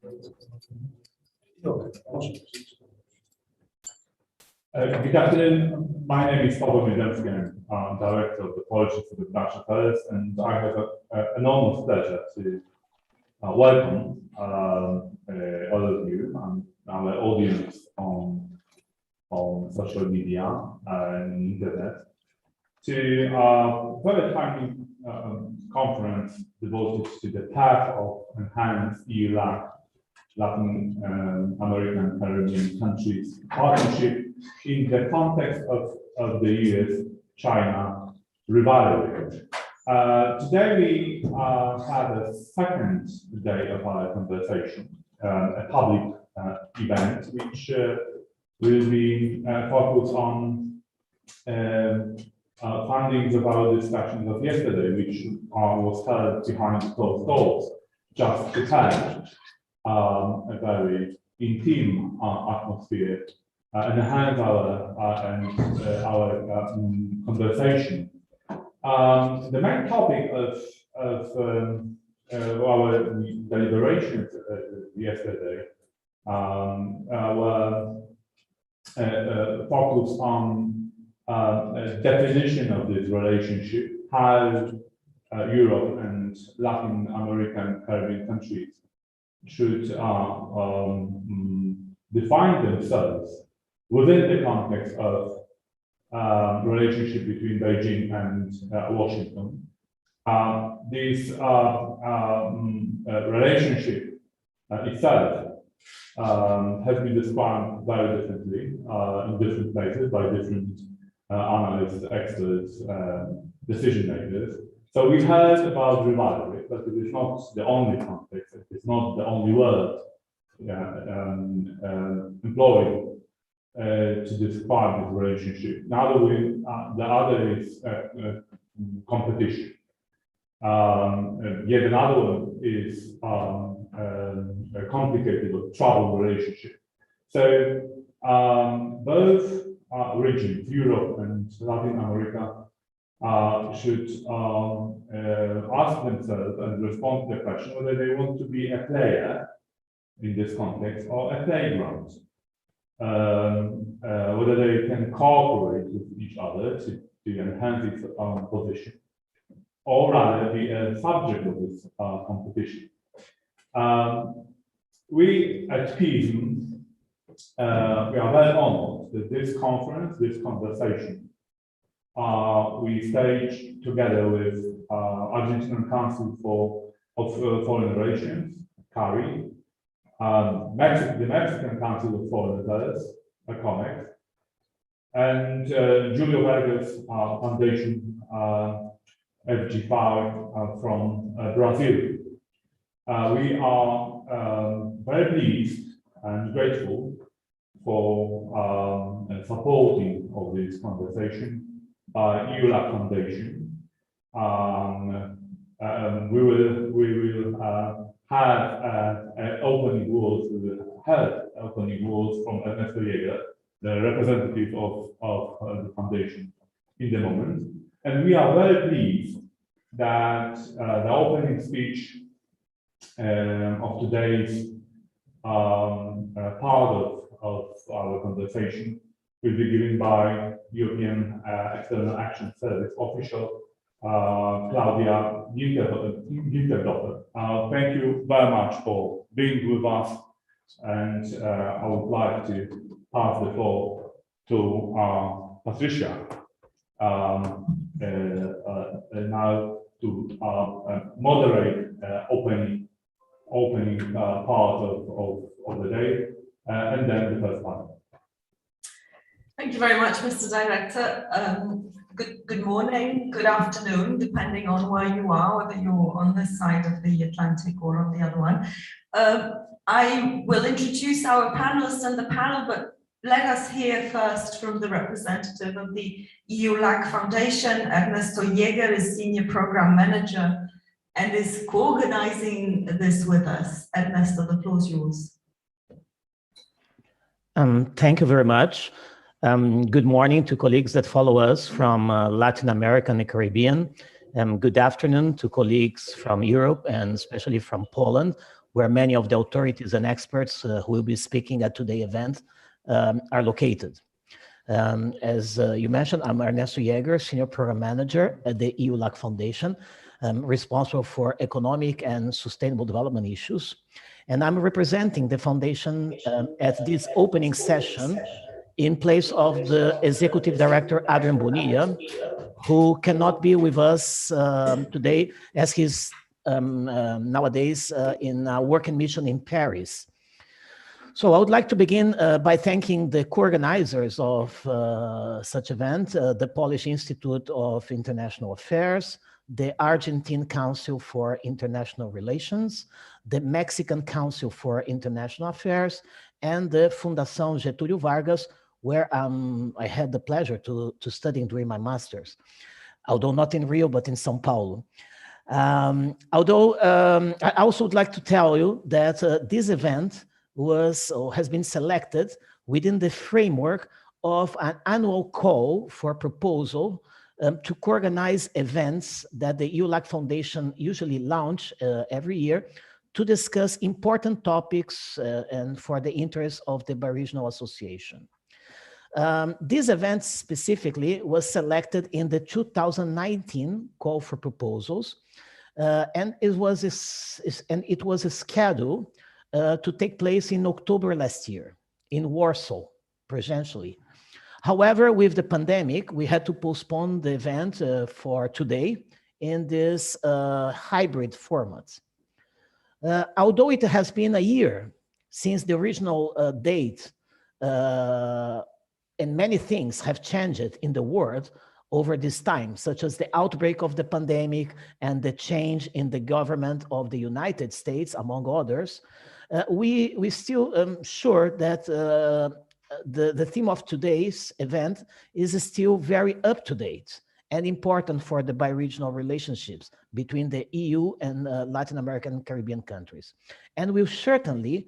Good afternoon. My name is Paweł Miedemski. I'm Director of the Policy for the International Affairs, and I have an enormous pleasure to welcome all of you and our audience on social media and internet to a very timely conference devoted to the path of enhanced EU-LAC, Latin American Caribbean countries partnership in the context of the U.S.-China rivalry. Today we have a second day of our conversation, a public event which will be focused on findings of our discussions of yesterday, which was held behind closed doors, just to have a very intimate atmosphere and enhance our conversation. The main topic of our deliberations yesterday were focused on definition of this relationship, how Europe and Latin American Caribbean countries should define themselves within the context of relationship between Beijing and Washington. This relationship itself has been described very differently in different places by different analysts, experts, decision makers. So we heard about rivalry, but it is not the only context, it is not the only word employed to describe this relationship. Now the other is competition. Yet another one is a complicated or troubled relationship. So both regions, Europe and Latin America, should ask themselves and respond to the question whether they want to be a player in this context or a playground. Whether they can cooperate with each other to enhance its own position, or rather be a subject of this competition. We at PISM, we are very honored that this conference, this conversation, we staged together with Argentinian Council of Foreign Relations, CARI, the Mexican Council of Foreign Affairs, COMEX, and Julio Vargas Foundation, FG5 from Brazil. We are very pleased and grateful for supporting of this conversation by EULAC Foundation. We will have opening words. We will have opening words from Ernesto Jäger, the representative of the foundation, in the moment. And we are very pleased that the opening speech of today's part of our conversation will be given by European External Action Service official Claudia Ginterdotter. Thank you very much for being with us, and I would like to pass the floor to Patricia now to moderate opening part of the day, and then the first part. Thank you very much, Mr. Director. Good morning, good afternoon, depending on where you are, whether you're on this side of the Atlantic or on the other one. I will introduce our panelists and the panel, but let us hear first from the representative of the EU-LAC Foundation. Ernesto Jäger is Senior Program Manager and is co-organizing this with us. Ernesto, the floor is yours. Thank you very much. Good morning to colleagues that follow us from Latin America and the Caribbean. Good afternoon to colleagues from Europe and especially from Poland. where many of the authorities and experts who will be speaking at today's event are located. As you mentioned, I'm Ernesto Jäger, Senior Program Manager at the EU-LAC Foundation, responsible for economic and sustainable development issues. And I'm representing the foundation at this opening session in place of the Executive Director, Adrian Bonilla, who cannot be with us today as he's nowadays in a working mission in Paris. So I would like to begin by thanking the co-organizers of such event, the Polish Institute of International Affairs, the Argentine Council for International Relations, the Mexican Council for International Affairs, and the Fundação Getúlio Vargas, where I had the pleasure to study during my master's, although not in Rio, but in São Paulo. I also would like to tell you that this event has been selected within the framework of an annual call for proposal to co-organize events that the EU-LAC Foundation usually launch every year to discuss important topics and for the interest of the Biregional Association. This event specifically was selected in the 2019 call for proposals, and it was scheduled to take place in October last year in Warsaw, presentially. However, with the pandemic, we had to postpone the event for today in this hybrid format. Although it has been a year since the original date, and many things have changed in the world over this time, such as the outbreak of the pandemic and the change in the government of the United States, among others, we still sure that the theme of today's event is still very up to date and important for the biregional relationships between the EU and Latin American and Caribbean countries. And will certainly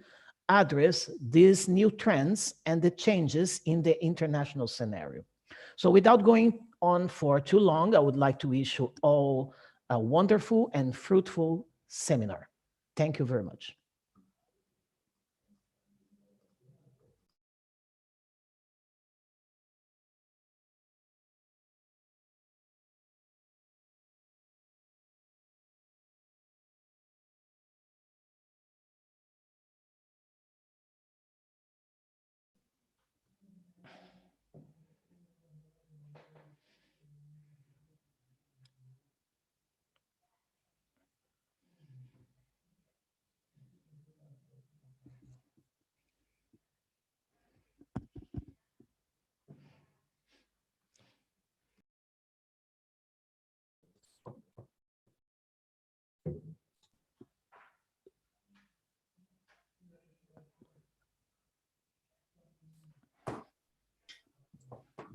address these new trends and the changes in the international scenario. So without going on for too long, I would like to wish you all a wonderful and fruitful seminar. Thank you very much.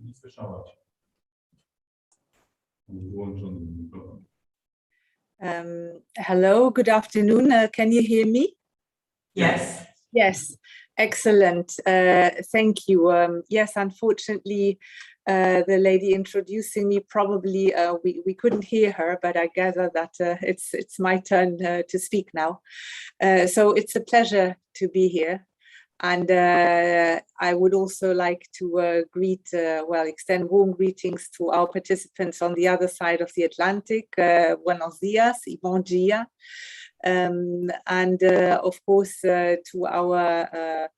Nie słyszałaś. Wyłączony mikrofon. Hello, good afternoon. Can you hear me? Yes. Yes, excellent. Thank you. Yes, unfortunately, the lady introducing me probably we couldn't hear her, but I gather that it's my turn to speak now. So it's a pleasure to be here. And I would also like to extend warm greetings to our participants on the other side of the Atlantic. Buenos dias y bon dia. And of course, to our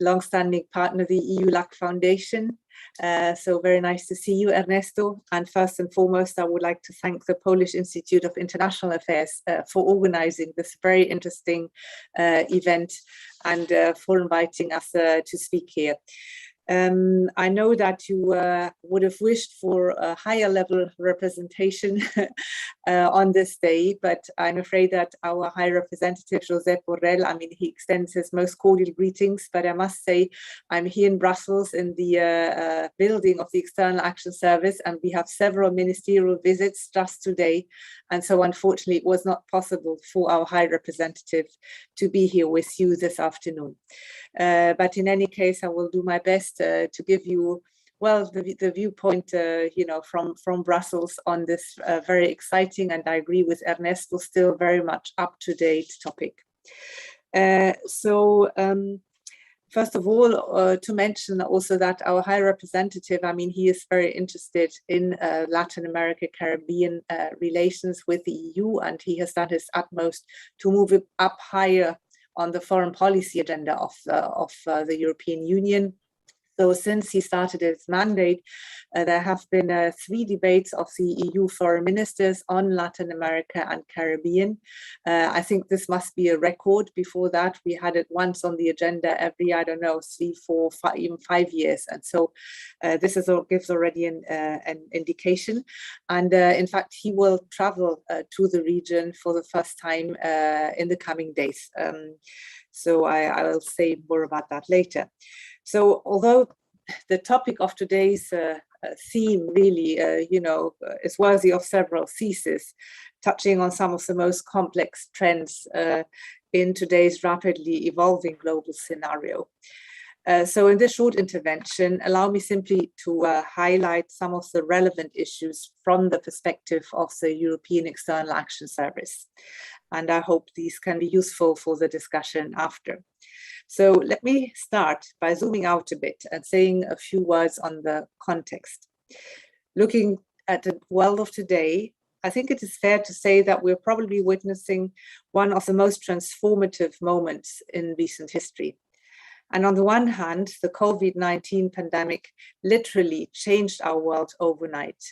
long-standing partner, the EU-LAC Foundation. So very nice to see you, Ernesto. And first and foremost, I would like to thank the Polish Institute of International Affairs for organizing this very interesting event and for inviting us to speak here. I know that you would have wished for a higher level representation on this day, but I'm afraid that our High Representative, Josep Borrell, I mean, he extends his most cordial greetings, but I must say I'm here in Brussels in the building of the External Action Service, and we have several ministerial visits just today. And so unfortunately, it was not possible for our High Representative to be here with you this afternoon. But in any case, I will do my best to give you well, the viewpoint, from Brussels on this very exciting, and I agree with Ernesto, still very much up-to-date topic. First of all, to mention also that our High Representative, I mean, he is very interested in Latin America, Caribbean relations with the EU, and he has done his utmost to move it up higher on the foreign policy agenda of the European Union. So since he started his mandate, there have been 3 debates of the EU foreign ministers on Latin America and Caribbean. I think this must be a record. Before that, we had it once on the agenda every, I don't know, 3, 4, 5, even 5 years. And so this gives already an indication. And in fact, he will travel to the region for the first time in the coming days. So I will say more about that later. So although the topic of today's theme really, is worthy of several theses, touching on some of the most complex trends in today's rapidly evolving global scenario. So in this short intervention, allow me simply to highlight some of the relevant issues from the perspective of the European External Action Service. And I hope these can be useful for the discussion after. So let me start by zooming out a bit and saying a few words on the context. Looking at the world of today, I think it is fair to say that we're probably witnessing one of the most transformative moments in recent history. And on the one hand, the COVID-19 pandemic literally changed our world overnight.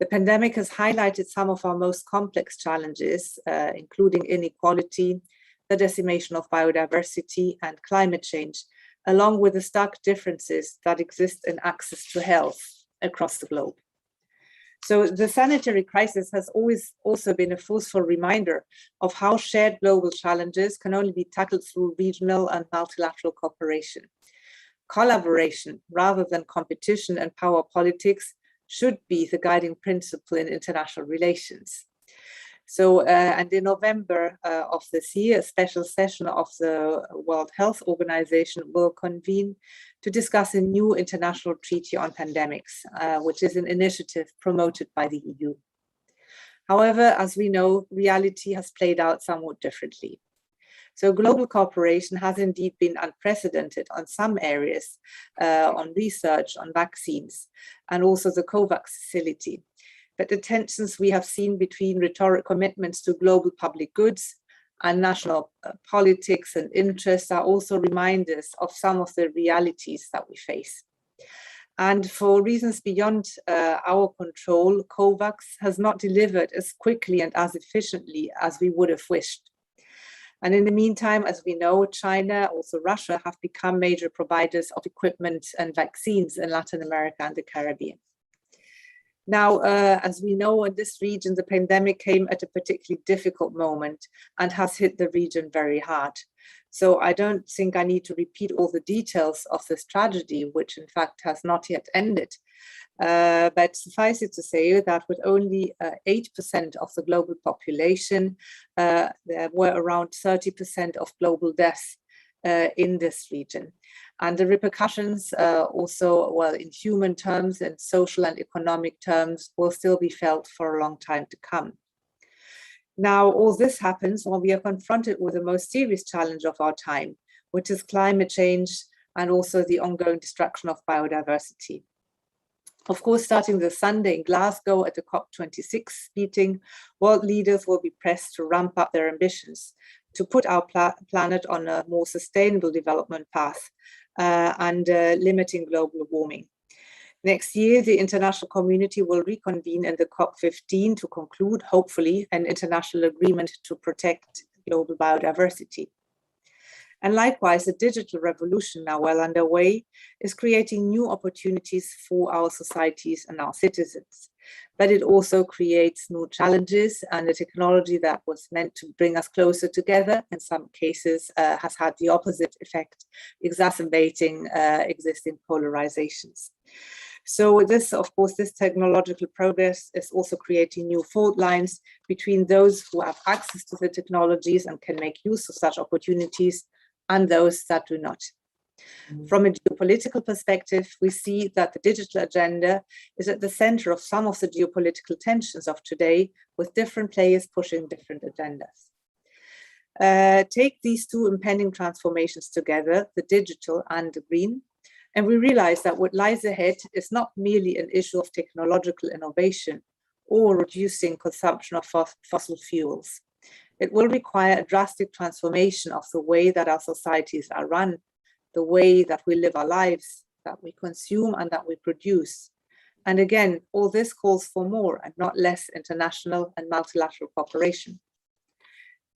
The pandemic has highlighted some of our most complex challenges, including inequality, the decimation of biodiversity, and climate change, along with the stark differences that exist in access to health across the globe. So the sanitary crisis has always also been a forceful reminder of how shared global challenges can only be tackled through regional and multilateral cooperation. Collaboration, rather than competition and power politics, should be the guiding principle in international relations. So, and in November of this year, a special session of the World Health Organization will convene to discuss a new international treaty on pandemics, which is an initiative promoted by the EU. However, as we know, reality has played out somewhat differently. So global cooperation has indeed been unprecedented on some areas, on research, on vaccines, and also the COVAX facility. But the tensions we have seen between rhetoric commitments to global public goods and national politics and interests are also reminders of some of the realities that we face. And for reasons beyond our control, COVAX has not delivered as quickly and as efficiently as we would have wished. And in the meantime, as we know, China, also Russia, have become major providers of equipment and vaccines in Latin America and the Caribbean. Now, as we know, in this region, the pandemic came at a particularly difficult moment and has hit the region very hard. So I don't think I need to repeat all the details of this tragedy, which in fact has not yet ended. But suffice it to say that with only 8% of the global population, there were around 30% of global deaths in this region. And the repercussions also, well, in human terms and social and economic terms, will still be felt for a long time to come. Now, all this happens when we are confronted with the most serious challenge of our time, which is climate change and also the ongoing destruction of biodiversity. Of course, starting this Sunday in Glasgow at the COP26 meeting, world leaders will be pressed to ramp up their ambitions to put our planet on a more sustainable development path and limiting global warming. Next year, the international community will reconvene in the COP15 to conclude, hopefully, an international agreement to protect global biodiversity. And likewise, the digital revolution now well underway is creating new opportunities for our societies and our citizens. But it also creates new challenges, and the technology that was meant to bring us closer together in some cases has had the opposite effect, exacerbating existing polarizations. So this, of course, this technological progress is also creating new fault lines between those who have access to the technologies and can make use of such opportunities and those that do not. From a geopolitical perspective, we see that the digital agenda is at the center of some of the geopolitical tensions of today, with different players pushing different agendas. Take these two impending transformations together, the digital and the green, and we realize that what lies ahead is not merely an issue of technological innovation or reducing consumption of fossil fuels. It will require a drastic transformation of the way that our societies are run, the way that we live our lives, that we consume and that we produce. And again, all this calls for more and not less international and multilateral cooperation.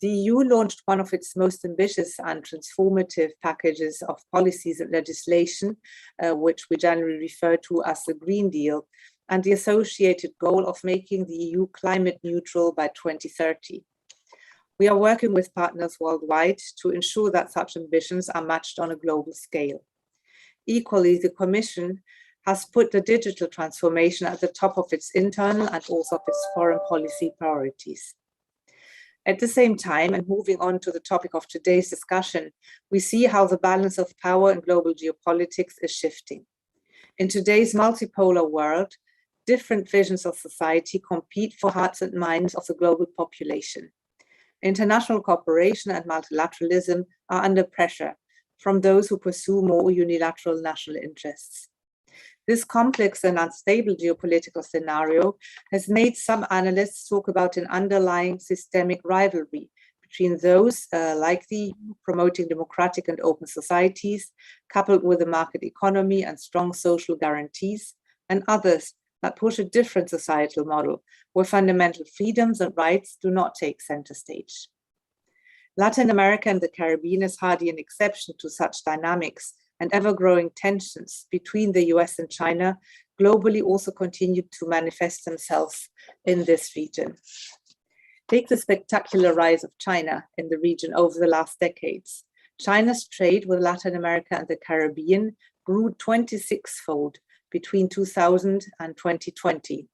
The EU launched one of its most ambitious and transformative packages of policies and legislation, which we generally refer to as the Green Deal, and the associated goal of making the EU climate neutral by 2030. We are working with partners worldwide to ensure that such ambitions are matched on a global scale. Equally, the Commission has put the digital transformation at the top of its internal and also of its foreign policy priorities. At the same time, and moving on to the topic of today's discussion, we see how the balance of power in global geopolitics is shifting. In today's multipolar world, different visions of society compete for hearts and minds of the global population. International cooperation and multilateralism are under pressure from those who pursue more unilateral national interests. This complex and unstable geopolitical scenario has made some analysts talk about an underlying systemic rivalry between those like the EU promoting democratic and open societies, coupled with a market economy and strong social guarantees, and others that push a different societal model where fundamental freedoms and rights do not take center stage. Latin America and the Caribbean is hardly an exception to such dynamics, and ever-growing tensions between the US and China globally also continue to manifest themselves in this region. Take the spectacular rise of China in the region over the last decades. China's trade with Latin America and the Caribbean grew 26-fold between 2000 and 2020,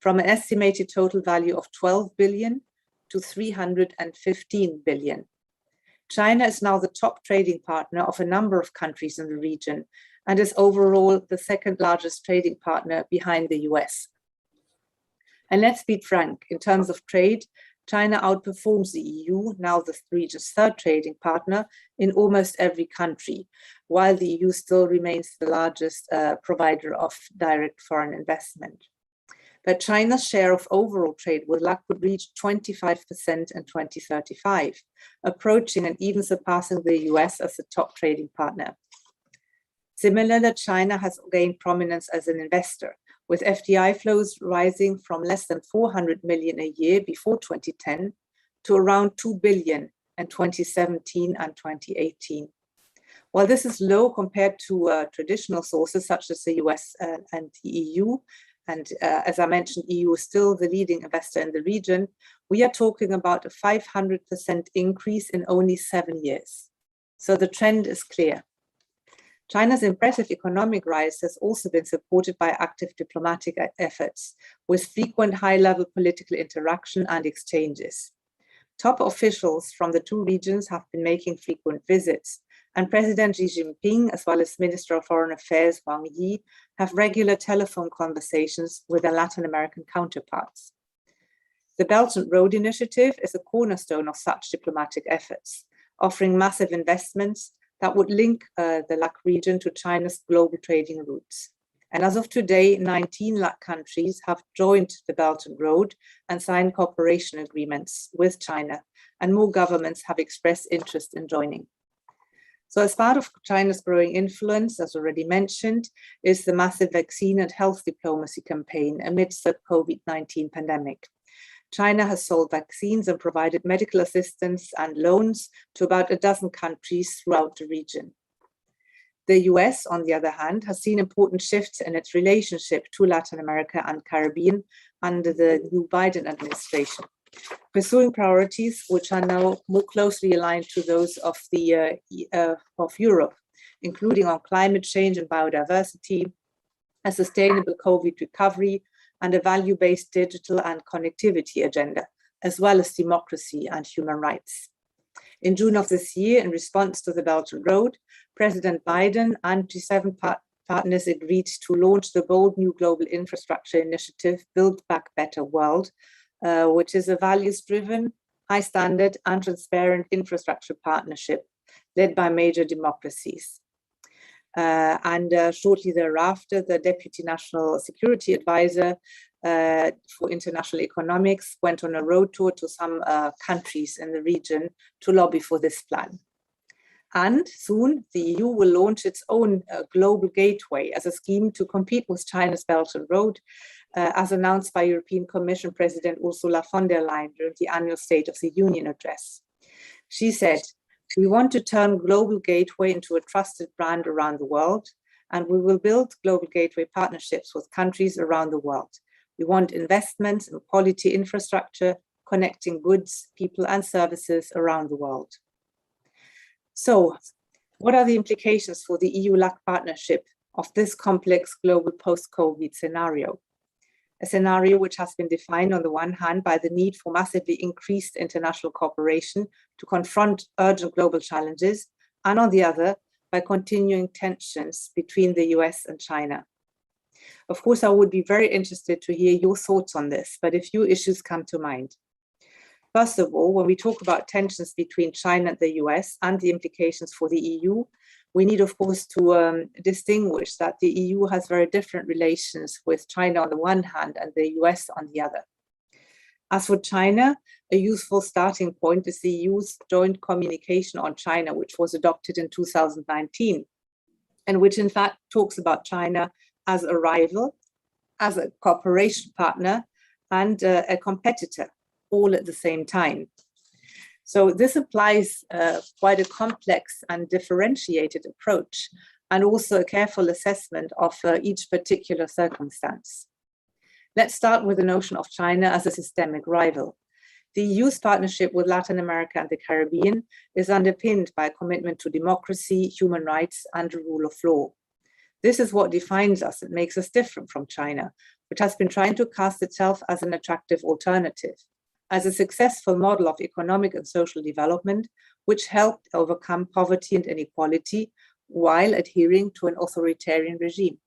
from an estimated total value of 12 billion to 315 billion. China is now the top trading partner of a number of countries in the region and is overall the second largest trading partner behind the US. And let's be frank, in terms of trade, China outperforms the EU, now the region's third trading partner, in almost every country, while the EU still remains the largest provider of direct foreign investment. But China's share of overall trade with LAC would reach 25% in 2035, approaching and even surpassing the US as the top trading partner. Similarly, China has gained prominence as an investor, with FDI flows rising from less than 400 million a year before 2010 to around 2 billion in 2017 and 2018. While this is low compared to traditional sources such as the US and the EU, and as I mentioned, EU is still the leading investor in the region, we are talking about a 500% increase in only 7 years. So the trend is clear. China's impressive economic rise has also been supported by active diplomatic efforts, with frequent high-level political interaction and exchanges. Top officials from the two regions have been making frequent visits, and President Xi Jinping, as well as Minister of Foreign Affairs Wang Yi, have regular telephone conversations with their Latin American counterparts. The Belt and Road Initiative is a cornerstone of such diplomatic efforts, offering massive investments that would link the LAC region to China's global trading routes. And as of today, 19 LAC countries have joined the Belt and Road and signed cooperation agreements with China, and more governments have expressed interest in joining. So as part of China's growing influence, as already mentioned, is the massive vaccine and health diplomacy campaign amidst the COVID-19 pandemic. China has sold vaccines and provided medical assistance and loans to about a dozen countries throughout the region. The US, on the other hand, has seen important shifts in its relationship to Latin America and Caribbean under the new Biden administration, pursuing priorities which are now more closely aligned to those of Europe, including on climate change and biodiversity, a sustainable COVID recovery, and a value-based digital and connectivity agenda, as well as democracy and human rights. In June of this year, in response to the Belt and Road, President Biden and G7 partners agreed to launch the bold new global infrastructure initiative, Build Back Better World, which is a values-driven, high-standard and transparent infrastructure partnership led by major democracies. Shortly thereafter, the Deputy National Security Advisor for International Economics went on a road tour to some countries in the region to lobby for this plan. And soon, the EU will launch its own global gateway as a scheme to compete with China's Belt and Road, as announced by European Commission President Ursula von der Leyen during the annual State of the Union address. She said, "We want to turn Global Gateway into a trusted brand around the world, and we will build Global Gateway partnerships with countries around the world. We want investments in quality infrastructure, connecting goods, people and services around the world." So, what are the implications for the EU-LAC partnership of this complex global post-COVID scenario? A scenario which has been defined on the one hand by the need for massively increased international cooperation to confront urgent global challenges, and on the other, by continuing tensions between the US and China. Of course, I would be very interested to hear your thoughts on this, but a few issues come to mind. First of all, when we talk about tensions between China and the US and the implications for the EU, we need, of course, to distinguish that the EU has very different relations with China on the one hand and the US on the other. As for China, a useful starting point is the EU's joint communication on China, which was adopted in 2019, and which in fact talks about China as a rival, as a cooperation partner, and a competitor, all at the same time. So this applies quite a complex and differentiated approach, and also a careful assessment of each particular circumstance. Let's start with the notion of China as a systemic rival. The EU's partnership with Latin America and the Caribbean is underpinned by a commitment to democracy, human rights, and the rule of law. This is what defines us and makes us different from China, which has been trying to cast itself as an attractive alternative, as a successful model of economic and social development, which helped overcome poverty and inequality while adhering to an authoritarian regime.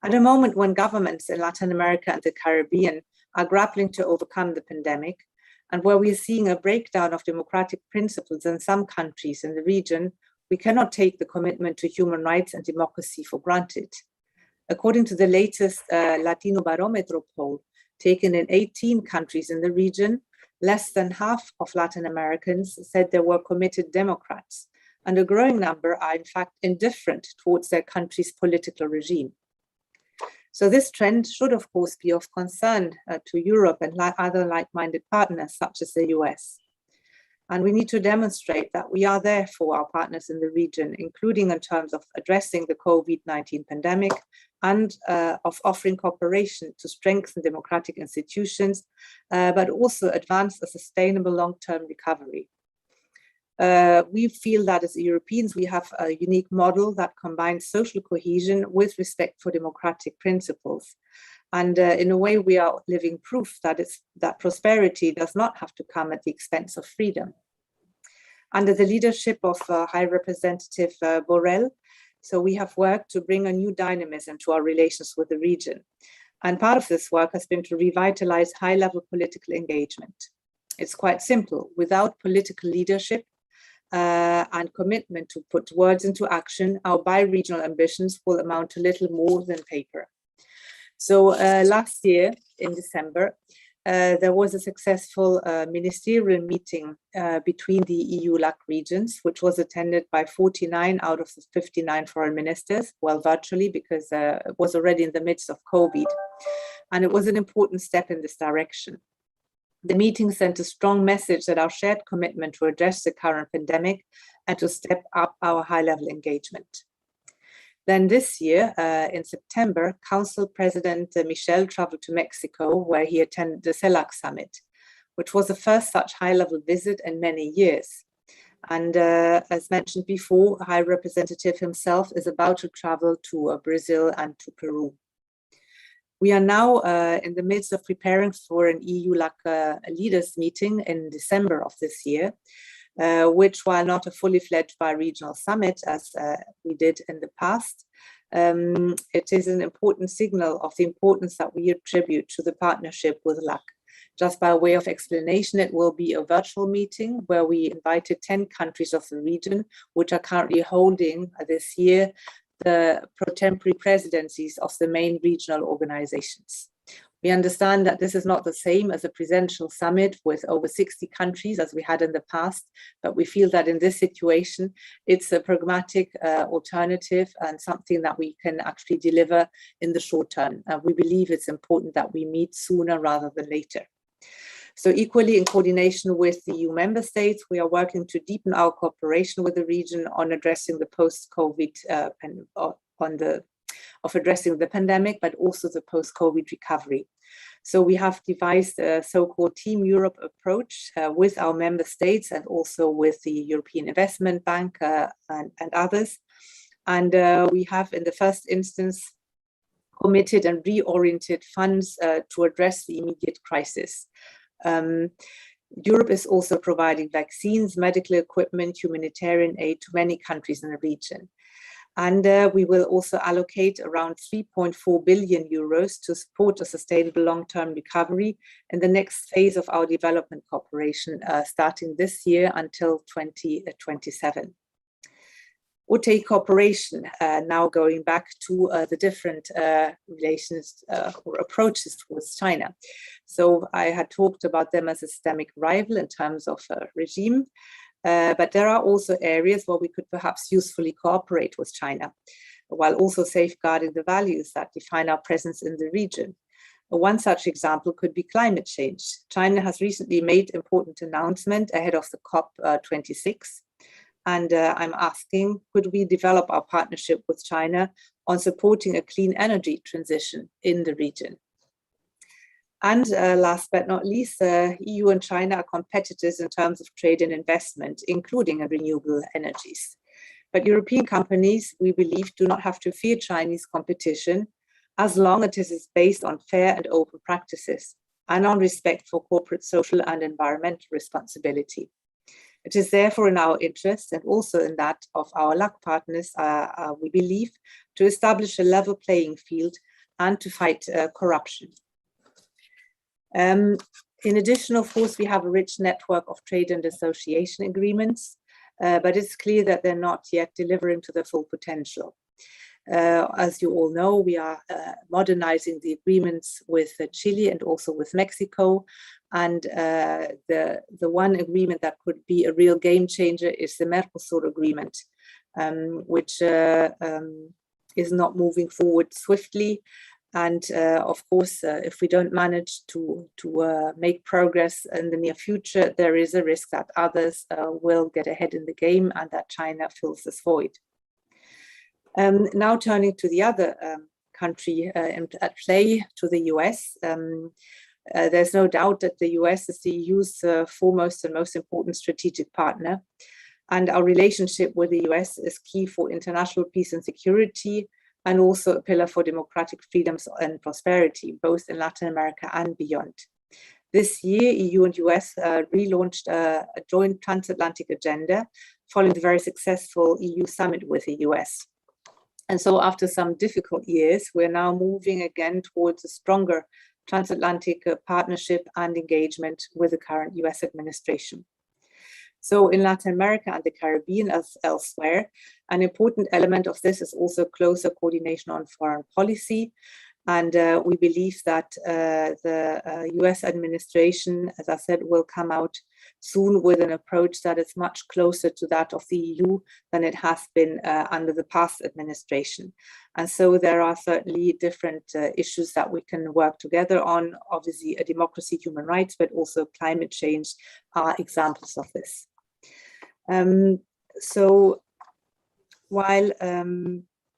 At a moment when governments in Latin America and the Caribbean are grappling to overcome the pandemic, and where we are seeing a breakdown of democratic principles in some countries in the region, we cannot take the commitment to human rights and democracy for granted. According to the latest Latino Barometro poll, taken in 18 countries in the region, less than half of Latin Americans said they were committed Democrats, and a growing number are in fact indifferent towards their country's political regime. So this trend should of course be of concern to Europe and other like-minded partners such as the US. And we need to demonstrate that we are there for our partners in the region, including in terms of addressing the COVID-19 pandemic and of offering cooperation to strengthen democratic institutions, but also advance a sustainable long-term recovery. We feel that as Europeans, we have a unique model that combines social cohesion with respect for democratic principles. And in a way, we are living proof that prosperity does not have to come at the expense of freedom. Under the leadership of High Representative Borrell, so we have worked to bring a new dynamism to our relations with the region. And part of this work has been to revitalize high-level political engagement. It's quite simple. Without political leadership and commitment to put words into action, our bi-regional ambitions will amount to little more than paper. So last year in December, there was a successful ministerial meeting between the EU-LAC regions, which was attended by 49 out of the 59 foreign ministers, well, virtually, because it was already in the midst of COVID. And it was an important step in this direction. The meeting sent a strong message that our shared commitment to address the current pandemic and to step up our high-level engagement. Then this year, in September, Council President Michel traveled to Mexico, where he attended the CELAC summit, which was the first such high-level visit in many years. And as mentioned before, High Representative himself is about to travel to Brazil and to Peru. We are now in the midst of preparing for an EU-LAC leaders meeting in December of this year, which, while not a fully fledged bi-regional summit as we did in the past, it is an important signal of the importance that we attribute to the partnership with LAC. Just by way of explanation, it will be a virtual meeting where we invited 10 countries of the region, which are currently holding this year the pro-temporary presidencies of the main regional organizations. We understand that this is not the same as a presidential summit with over 60 countries as we had in the past, but we feel that in this situation, it's a pragmatic alternative and something that we can actually deliver in the short term. We believe it's important that we meet sooner rather than later. So equally, in coordination with the EU member states, we are working to deepen our cooperation with the region on addressing the post-COVID of addressing the pandemic, but also the post-COVID recovery. So we have devised a so-called Team Europe approach with our member states and also with the European Investment Bank and others. And we have, in the first instance, committed and reoriented funds to address the immediate crisis. Europe is also providing vaccines, medical equipment, humanitarian aid to many countries in the region. And we will also allocate around 3.4 billion euros to support a sustainable long-term recovery in the next phase of our development cooperation, starting this year until 2027. OTE cooperation, now going back to the different relations or approaches towards China. So I had talked about them as a systemic rival in terms of regime. But there are also areas where we could perhaps usefully cooperate with China, while also safeguarding the values that define our presence in the region. One such example could be climate change. China has recently made important announcement ahead of the COP26. And I'm asking, could we develop our partnership with China on supporting a clean energy transition in the region? And last but not least, EU and China are competitors in terms of trade and investment, including in renewable energies. But European companies, we believe, do not have to fear Chinese competition as long as it is based on fair and open practices and on respect for corporate, social and environmental responsibility. It is therefore in our interest and also in that of our LAC partners, we believe, to establish a level playing field and to fight corruption. In addition, of course, we have a rich network of trade and association agreements, but it's clear that they're not yet delivering to their full potential. As you all know, we are modernizing the agreements with Chile and also with Mexico. And the one agreement that could be a real game changer is the Mercosur agreement, which is not moving forward swiftly. And of course, if we don't manage to make progress in the near future, there is a risk that others will get ahead in the game and that China fills this void. Now turning to the other country at play, to the US. There's no doubt that the US is the EU's foremost and most important strategic partner. And our relationship with the US is key for international peace and security, and also a pillar for democratic freedoms and prosperity, both in Latin America and beyond. This year, EU and US relaunched a joint transatlantic agenda following the very successful EU summit with the US. And so after some difficult years, we're now moving again towards a stronger transatlantic partnership and engagement with the current US administration. So in Latin America and the Caribbean as elsewhere, an important element of this is also closer coordination on foreign policy. And we believe that the US administration, as I said, will come out soon with an approach that is much closer to that of the EU than it has been under the past administration. And so there are certainly different issues that we can work together on. Obviously, democracy, human rights, but also climate change are examples of this. So while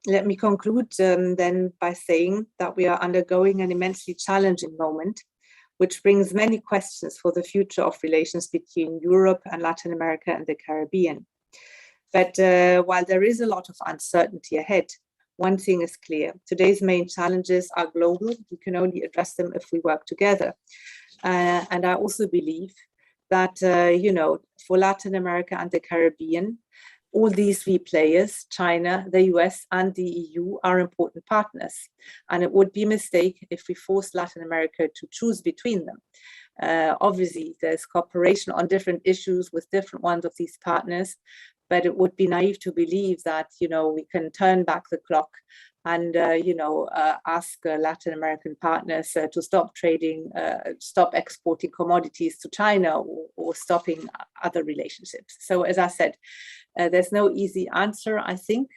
let me conclude then by saying that we are undergoing an immensely challenging moment, which brings many questions for the future of relations between Europe and Latin America and the Caribbean. But while there is a lot of uncertainty ahead, one thing is clear: today's main challenges are global. We can only address them if we work together. And I also believe that, you know, for Latin America and the Caribbean, all these three players, China, the US, and the EU, are important partners. And it would be a mistake if we force Latin America to choose between them. Obviously, there's cooperation on different issues with different ones of these partners, but it would be naive to believe that, you know, we can turn back the clock and, you know, ask Latin American partners to stop trading, stop exporting commodities to China, or stopping other relationships. So as I said, there's no easy answer, I think.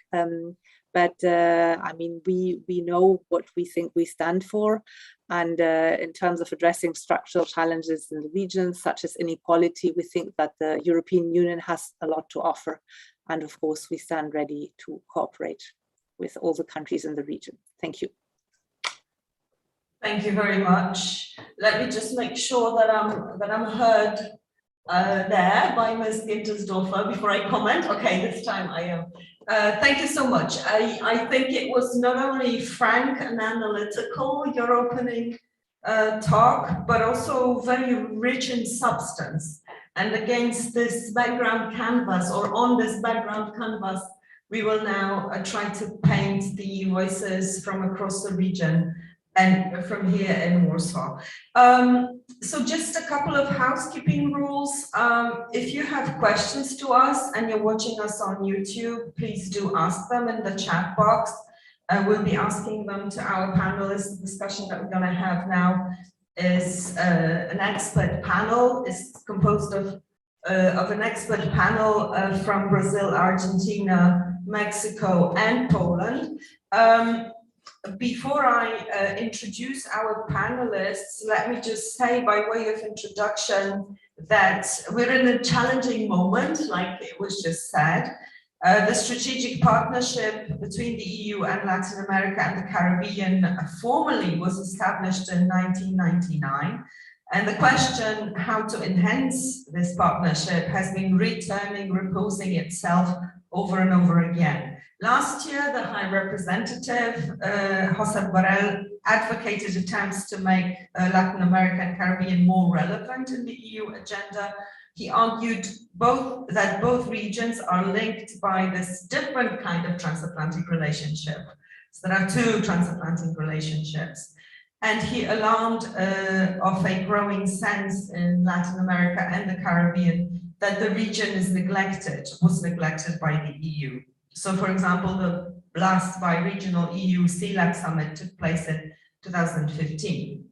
But I mean, we know what we think we stand for. And in terms of addressing structural challenges in the region, such as inequality, we think that the European Union has a lot to offer. And of course, we stand ready to cooperate with all the countries in the region. Thank you. Thank you very much. Let me just make sure that I'm heard there by Ms. Gintersdorfer before I comment. Okay, this time I am. Thank you so much. I think it was not only frank and analytical, your opening talk, but also very rich in substance. And against this background canvas, or on this background canvas, we will now try to paint the voices from across the region and from here in Warsaw. So just a couple of housekeeping rules. If you have questions to us and you're watching us on YouTube, please do ask them in the chat box. We'll be asking them to our panelists. The discussion that we're going to have now is an expert panel. It's composed of an expert panel from Brazil, Argentina, Mexico, and Poland. Before I introduce our panelists, let me just say by way of introduction that we're in a challenging moment, like it was just said. The strategic partnership between the EU and Latin America and the Caribbean formally was established in 1999. And the question how to enhance this partnership has been reposing itself over and over again. Last year, the High Representative, Josep Borrell, advocated attempts to make Latin America and Caribbean more relevant in the EU agenda. He argued that both regions are linked by this different kind of transatlantic relationship. So there are two transatlantic relationships. And he alarmed of a growing sense in Latin America and the Caribbean that the region was neglected by the EU. So, for example, the last bi-regional EU-CELAC summit took place in 2015.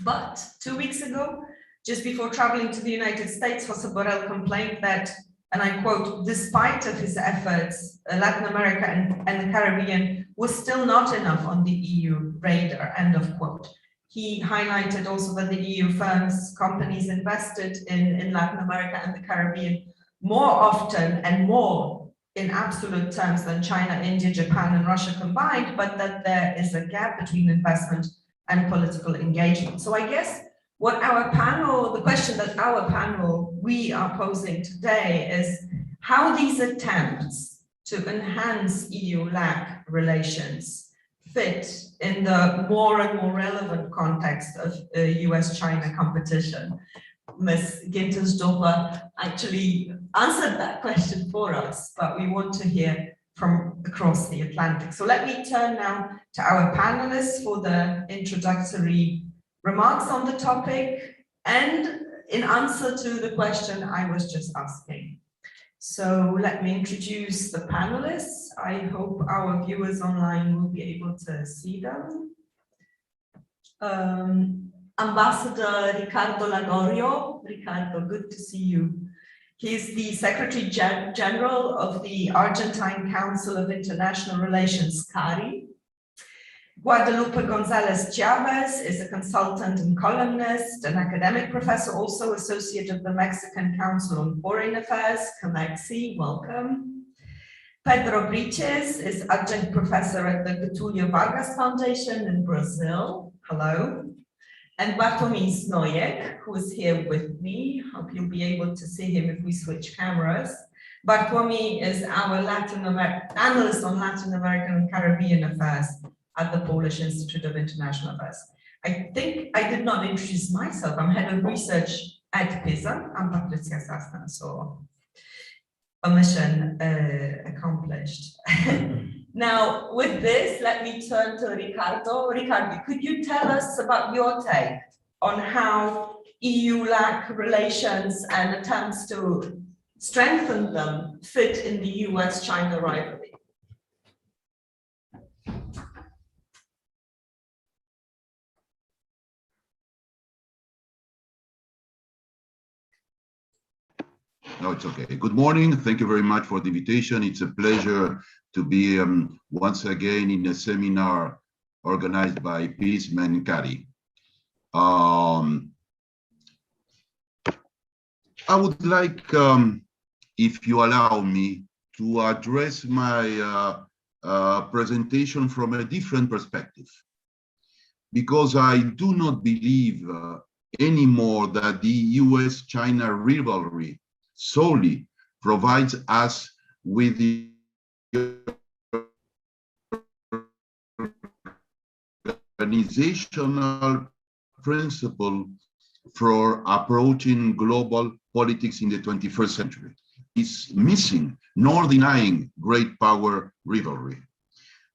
But 2 weeks ago, just before traveling to the United States, Josep Borrell complained that, and I quote, despite of his efforts, Latin America and the Caribbean was still not enough on the EU radar, end of quote. He highlighted also that the EU firms, companies invested in Latin America and the Caribbean more often and more in absolute terms than China, India, Japan, and Russia combined, but that there is a gap between investment and political engagement. So I guess what our panel, the question that our panel, we are posing today is how these attempts to enhance EU-LAC relations fit in the more and more relevant context of U.S.-China competition. Ms. Gintersdorfer actually answered that question for us, but we want to hear from across the Atlantic. So let me turn now to our panelists for the introductory remarks on the topic and in answer to the question I was just asking. So let me introduce the panelists. I hope our viewers online will be able to see them. Ambassador Ricardo Lagorio. Ricardo, good to see you. He's the Secretary General of the Argentine Council of International Relations, CARI. Guadalupe Gonzalez Chavez is a consultant and columnist, an academic professor, also associate of the Mexican Council on Foreign Affairs, COMEXI, welcome. Pedro Briches is adjunct professor at the Getulio Vargas Foundation in Brazil, hello. And Bartłomiej Znojek, who is here with me. Hope you'll be able to see him if we switch cameras. Bartłomiej is our analyst on Latin American and Caribbean affairs at the Polish Institute of International Affairs. I think I did not introduce myself. I'm head of research Ed Pisa and Patricia Sassner, so a mission accomplished. Now, with this, let me turn to Ricardo. Ricardo, could you tell us about your take on how EU-LAC relations and attempts to strengthen them fit in the US-China rivalry? No, it's okay. Good morning. Thank you very much for the invitation. It's a pleasure to be once again in a seminar organized by Peaceman Kari. I would like, if you allow me, to address my presentation from a different perspective, because I do not believe anymore that the US-China rivalry solely provides us with the organizational principle for approaching global politics in the 21st century. It's missing nor denying great power rivalry.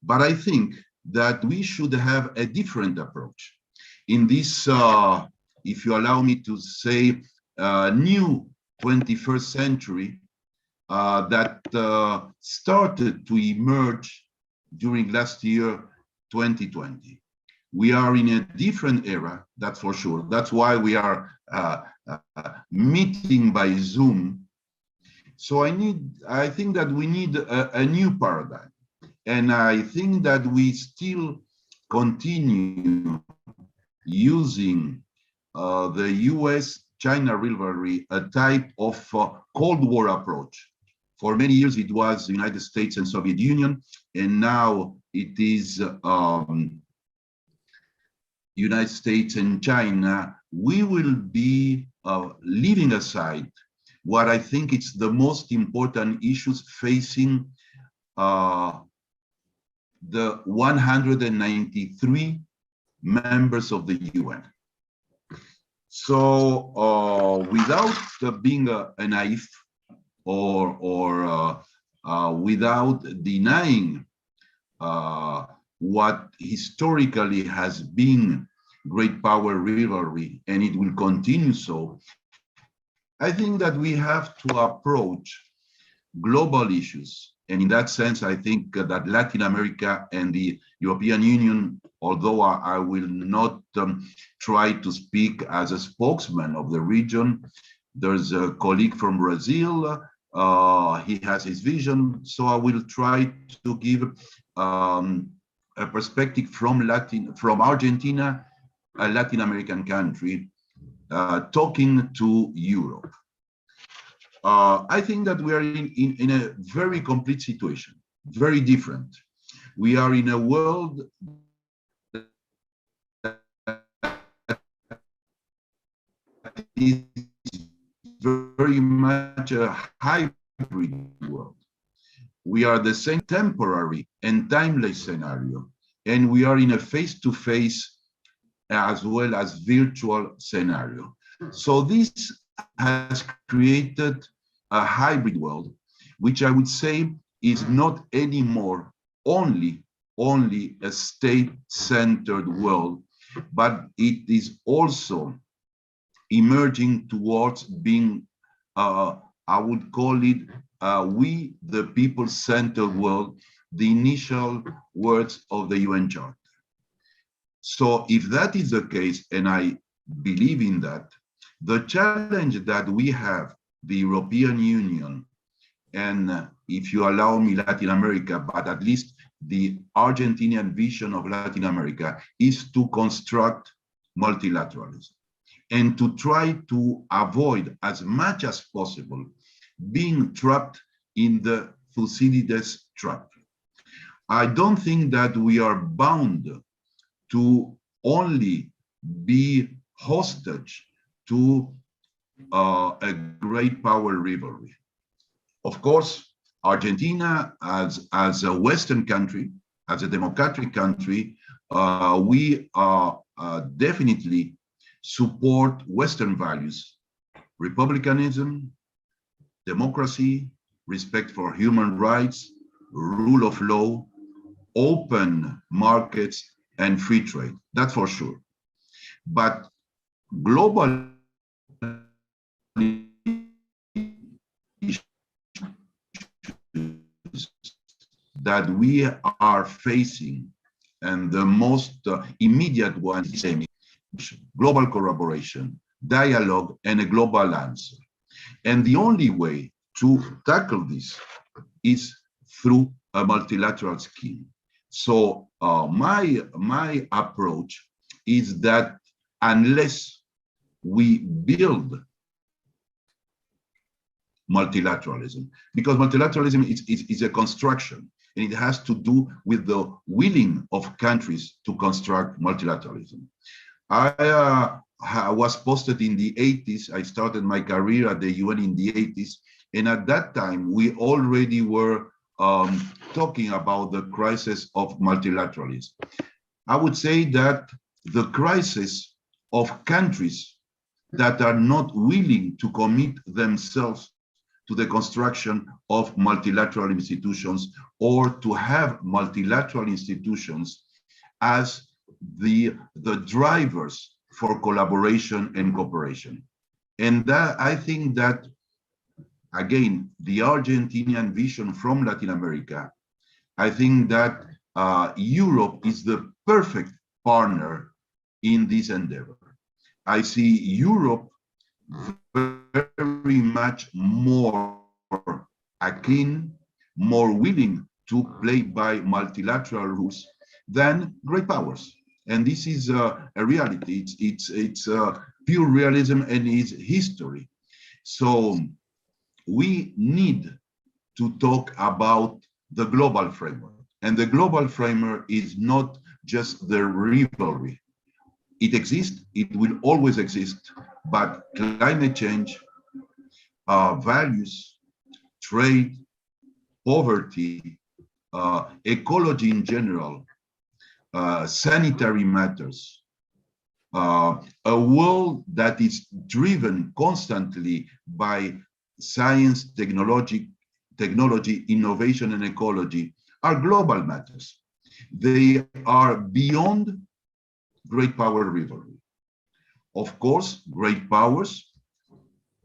But I think that we should have a different approach in this, if you allow me to say, new 21st century that started to emerge during last year, 2020. We are in a different era, that's for sure. That's why we are meeting by Zoom. So I think that we need a new paradigm. And I think that we still continue using the US-China rivalry, a type of Cold War approach. For many years, it was the United States and Soviet Union, and now it is United States and China. We will be leaving aside what I think is the most important issues facing the 193 members of the UN. So without being a naive or without denying what historically has been great power rivalry, and it will continue so, I think that we have to approach global issues. And in that sense, I think that Latin America and the European Union, although I will not try to speak as a spokesman of the region, there's a colleague from Brazil, he has his vision, so I will try to give a perspective from Argentina, a Latin American country, talking to Europe. I think that we are in a very complete situation, very different. We are in a world that is very much a hybrid world. We are the same temporary and timeless scenario, and we are in a face-to-face as well as virtual scenario. So this has created a hybrid world, which I would say is not anymore only a state-centered world, but it is also emerging towards being, I would call it, we the people-centered world, the initial words of the UN Charter. So if that is the case, and I believe in that, the challenge that we have, the European Union, and if you allow me, Latin America, but at least the Argentinian vision of Latin America, is to construct multilateralism and to try to avoid as much as possible being trapped in the Thucydides trap. I don't think that we are bound to only be hostage to a great power rivalry. Of course, Argentina, as a Western country, as a democratic country, we definitely support Western values republicanism, democracy, respect for human rights, rule of law, open markets, and free trade. That's for sure. But global that we are facing, and the most immediate one is global collaboration, dialogue, and a global answer. And the only way to tackle this is through a multilateral scheme. So my approach is that unless we build multilateralism, because multilateralism is a construction, and it has to do with the willing of countries to construct multilateralism. I was posted in the 80s. I started my career at the UN in the 80s. And at that time, we already were talking about the crisis of multilateralism. I would say that the crisis of countries that are not willing to commit themselves to the construction of multilateral institutions, or to have multilateral institutions as the drivers for collaboration and cooperation. And that, I think that, again, the Argentinian vision from Latin America, I think that Europe is the perfect partner in this endeavor. I see Europe very much more akin, more willing to play by multilateral rules than great powers. And this is a reality. It's pure realism and is history. So we need to talk about the global framework. And the global framework is not just the rivalry. It exists, it will always exist, but climate change, values, trade, poverty, ecology in general, sanitary matters, a world that is driven constantly by science, technology, innovation, and ecology are global matters. They are beyond great power rivalry. Of course, great powers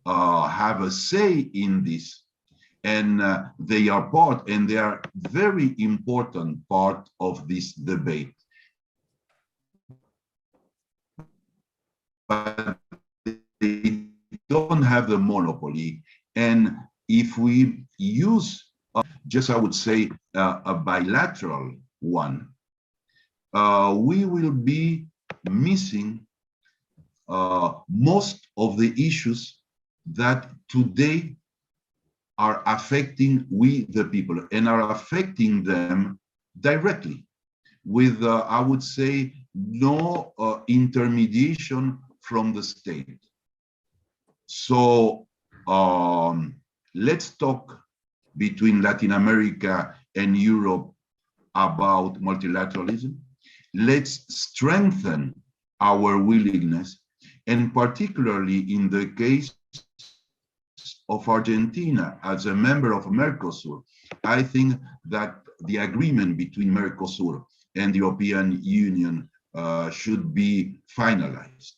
have a say in this, and they are part, and they are very important part of this debate. But they don't have the monopoly, and if we use just, I would say, a bilateral one, we will be missing most of the issues that today are affecting we the people, and are affecting them directly with, I would say, no intermediation from the state. So let's talk between Latin America and Europe about multilateralism. Let's strengthen our willingness, and particularly in the case of Argentina as a member of Mercosur, I think that the agreement between Mercosur and the European Union should be finalized.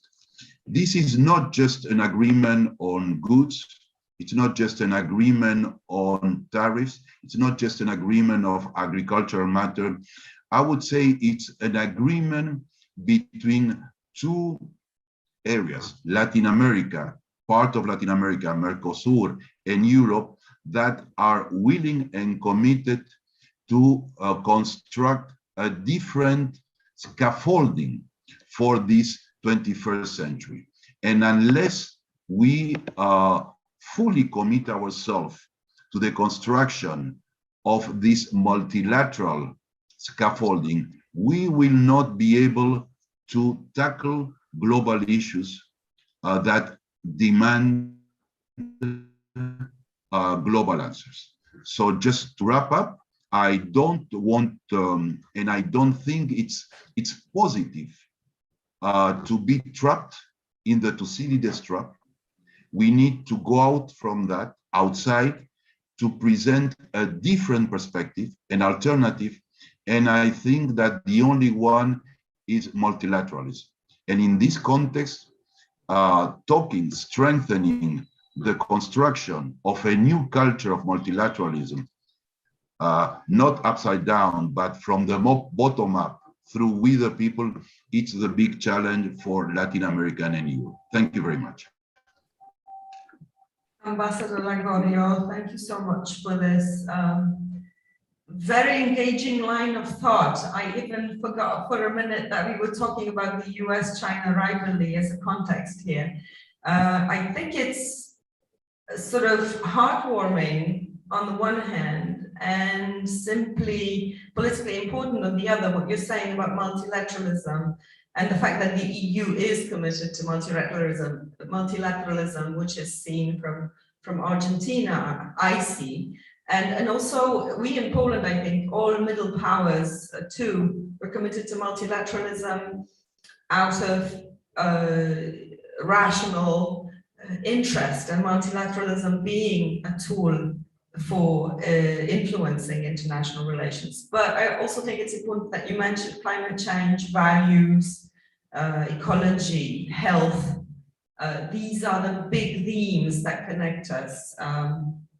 This is not just an agreement on goods. It's not just an agreement on tariffs. It's not just an agreement of agricultural matter. I would say it's an agreement between two areas, Latin America, part of Latin America, Mercosur, and Europe, that are willing and committed to construct a different scaffolding for this 21st century. And unless we fully commit ourselves to the construction of this multilateral scaffolding, we will not be able to tackle global issues that demand global answers. So just to wrap up, I don't want, and I don't think it's positive to be trapped in the Thucydides trap, we need to go out from that, outside, to present a different perspective, an alternative, and I think that the only one is multilateralism. And in this context, strengthening the construction of a new culture of multilateralism, not upside down, but from the bottom up, through we the people, it's the big challenge for Latin America and EU. Thank you very much. Ambassador Lagorio, thank you so much for this very engaging line of thought. I even forgot for a minute that we were talking about the U.S.-China rivalry as a context here. I think it's sort of heartwarming on the one hand and simply politically important on the other, what you're saying about multilateralism and the fact that the EU is committed to multilateralism, which is seen from Argentina, I see. And also we in Poland, I think all middle powers too, were committed to multilateralism out of rational interest, and multilateralism being a tool for influencing international relations. But I also think it's important that you mentioned climate change, values, ecology, health. These are the big themes that connect us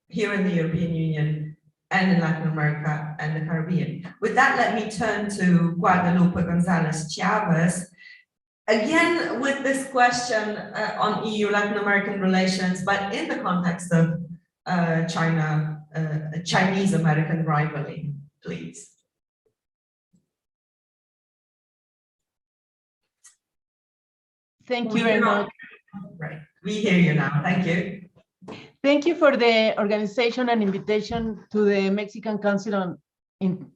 here in the European Union and in Latin America and the Caribbean. With that, let me turn to Guadalupe Gonzalez Chavez. Again, with this question on EU-Latin American relations, but in the context of Chinese-American rivalry, please. Thank you very much. Right, we hear you now. Thank you. Thank you for the organization and invitation to the Mexican Council on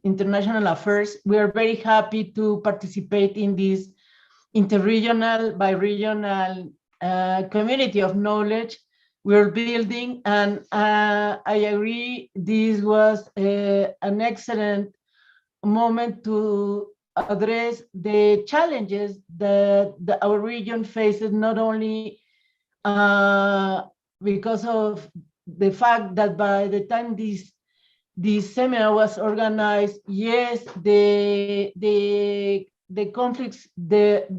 International Affairs. We are very happy to participate in this interregional, bi-regional community of knowledge we're building, and I agree this was an excellent moment to address the challenges that our region faces, not only because of the fact that by the time this seminar was organized, yes, the conflicts that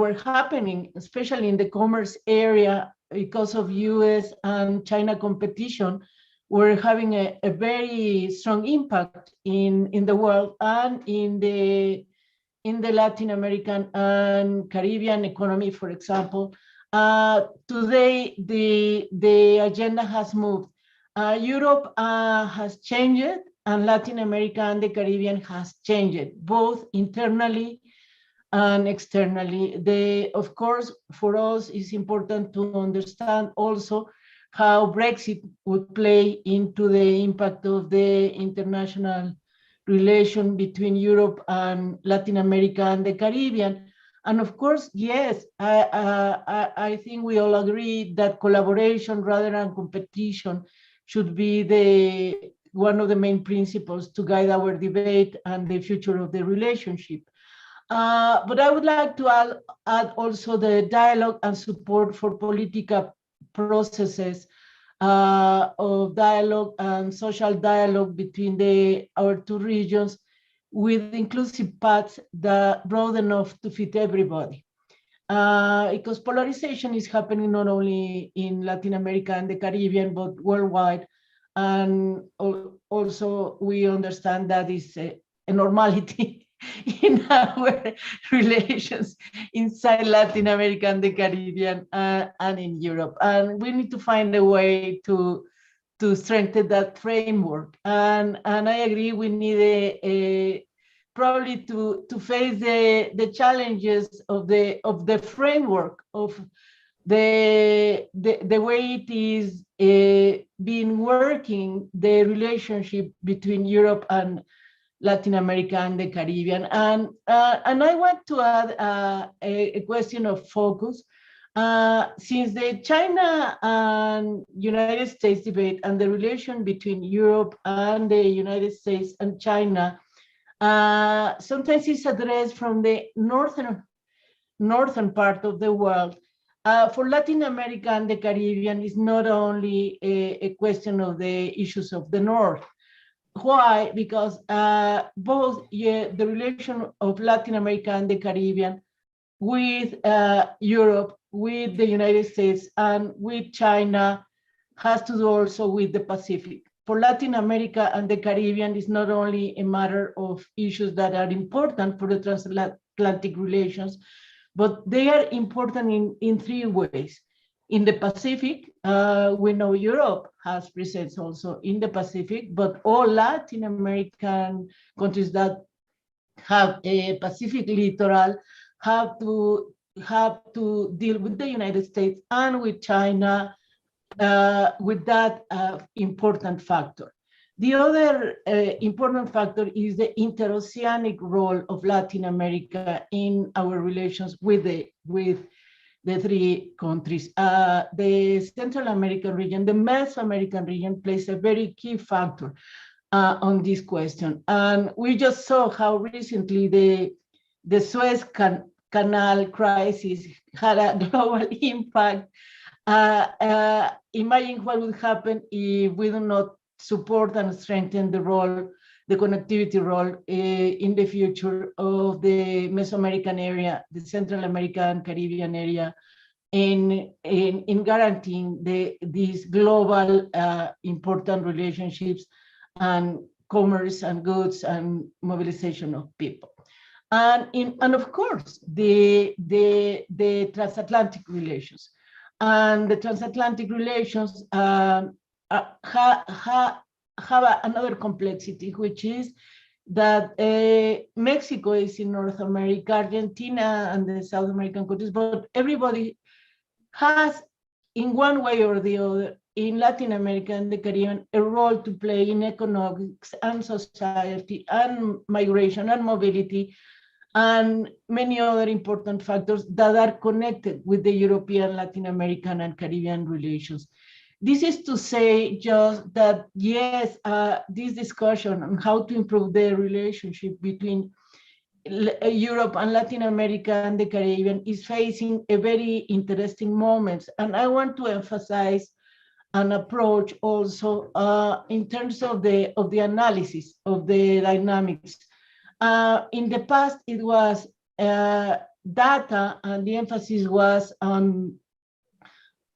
were happening, especially in the commerce area, because of US and China competition, were having a very strong impact in the world and in the Latin American and Caribbean economy, for example. Today, the agenda has moved. Europe has changed, and Latin America and the Caribbean has changed, both internally and externally. Of course, for us, it's important to understand also how Brexit would play into the impact of the international relation between Europe and Latin America and the Caribbean. And of course, yes, I think we all agree that collaboration rather than competition should be one of the main principles to guide our debate and the future of the relationship. But I would like to add also the dialogue and support for political processes of dialogue and social dialogue between our two regions, with inclusive paths that broad enough to fit everybody. Because polarization is happening not only in Latin America and the Caribbean, but worldwide. And also we understand that is a normality in our relations inside Latin America and the Caribbean and in Europe. And we need to find a way to strengthen that framework. And I agree, we need probably to face the challenges of the framework of the way it is been working, the relationship between Europe and Latin America and the Caribbean. And I want to add a question of focus. Since the China and United States debate and the relation between Europe and the United States and China, sometimes it's addressed from the northern part of the world. for Latin America and the Caribbean, it's not only a question of the issues of the North. Why? Because both the relation of Latin America and the Caribbean with Europe, with the United States, and with China has to do also with the Pacific. For Latin America and the Caribbean, it's not only a matter of issues that are important for the transatlantic relations, but they are important in three ways. In the Pacific, we know Europe has presence also in the Pacific, but all Latin American countries that have a Pacific littoral have to deal with the United States and with China with that important factor. The other important factor is the interoceanic role of Latin America in our relations with the three countries. The Central American region, the Mesoamerican region plays a very key factor on this question. And we just saw how recently the Suez Canal crisis had a global impact. Imagine what would happen if we do not support and strengthen the role, the connectivity role in the future of the Mesoamerican area, the Central American Caribbean area, in guaranteeing these global important relationships and commerce and goods and mobilization of people. And of course, the transatlantic relations. And the transatlantic relations have another complexity, which is that Mexico is in North America, Argentina and the South American countries, but everybody has, in one way or the other, in Latin America and the Caribbean, a role to play in economics and society and migration and mobility and many other important factors that are connected with the European, Latin American, and Caribbean relations. This is to say just that, yes, this discussion on how to improve the relationship between Europe and Latin America and the Caribbean is facing a very interesting moment. And I want to emphasize an approach also in terms of the analysis of the dynamics. In the past, it was data, and the emphasis was on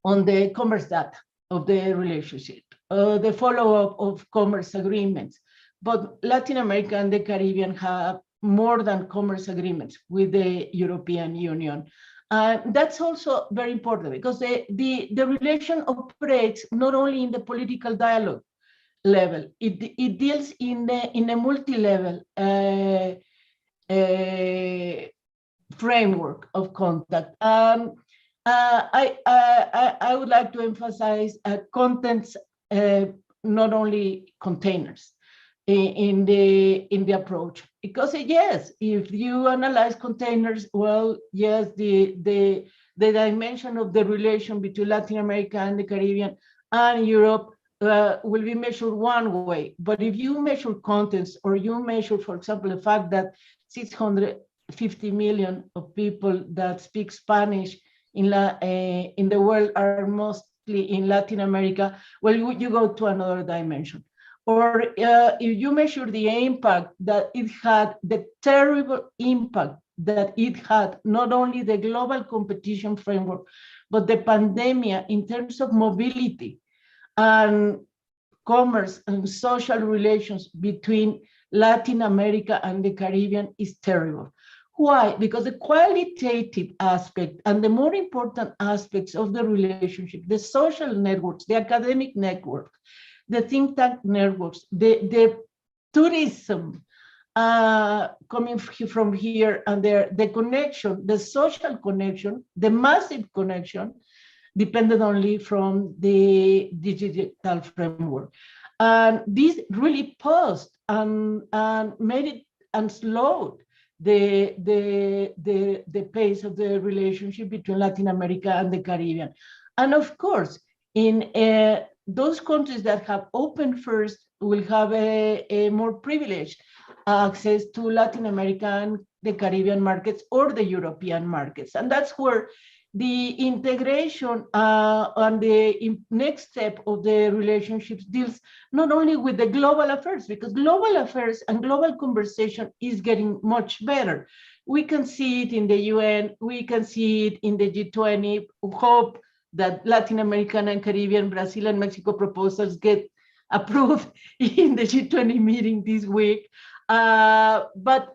the commerce data of the relationship, the follow-up of commerce agreements. But Latin America and the Caribbean have more than commerce agreements with the European Union. That's also very important because the relation operates not only in the political dialogue level, it deals in a multi-level framework of contact. I would like to emphasize contents, not only containers, in the approach. Because yes, if you analyze containers, well, yes, the dimension of the relation between Latin America and the Caribbean and Europe will be measured one way. But if you measure contents, or you measure, for example, the fact that 650 million of people that speak Spanish in the world are mostly in Latin America, well, you go to another dimension. Or if you measure the impact that it had, the terrible impact that it had, not only the global competition framework, but the pandemic in terms of mobility and commerce and social relations between Latin America and the Caribbean is terrible. Why? Because the qualitative aspect and the more important aspects of the relationship, the social networks, the academic network, the think tank networks, the tourism coming from here and there, the connection, the social connection, the massive connection, depended only from the digital framework. And this really paused and made it and slowed the pace of the relationship between Latin America and the Caribbean. And of course, in those countries that have opened first will have a more privileged access to Latin American, the Caribbean markets, or the European markets. And that's where the integration and the next step of the relationships deals not only with the global affairs, because global affairs and global conversation is getting much better. We can see it in the UN, we can see it in the G20. We hope that Latin American and Caribbean, Brazil and Mexico proposals get approved in the G20 meeting this week. But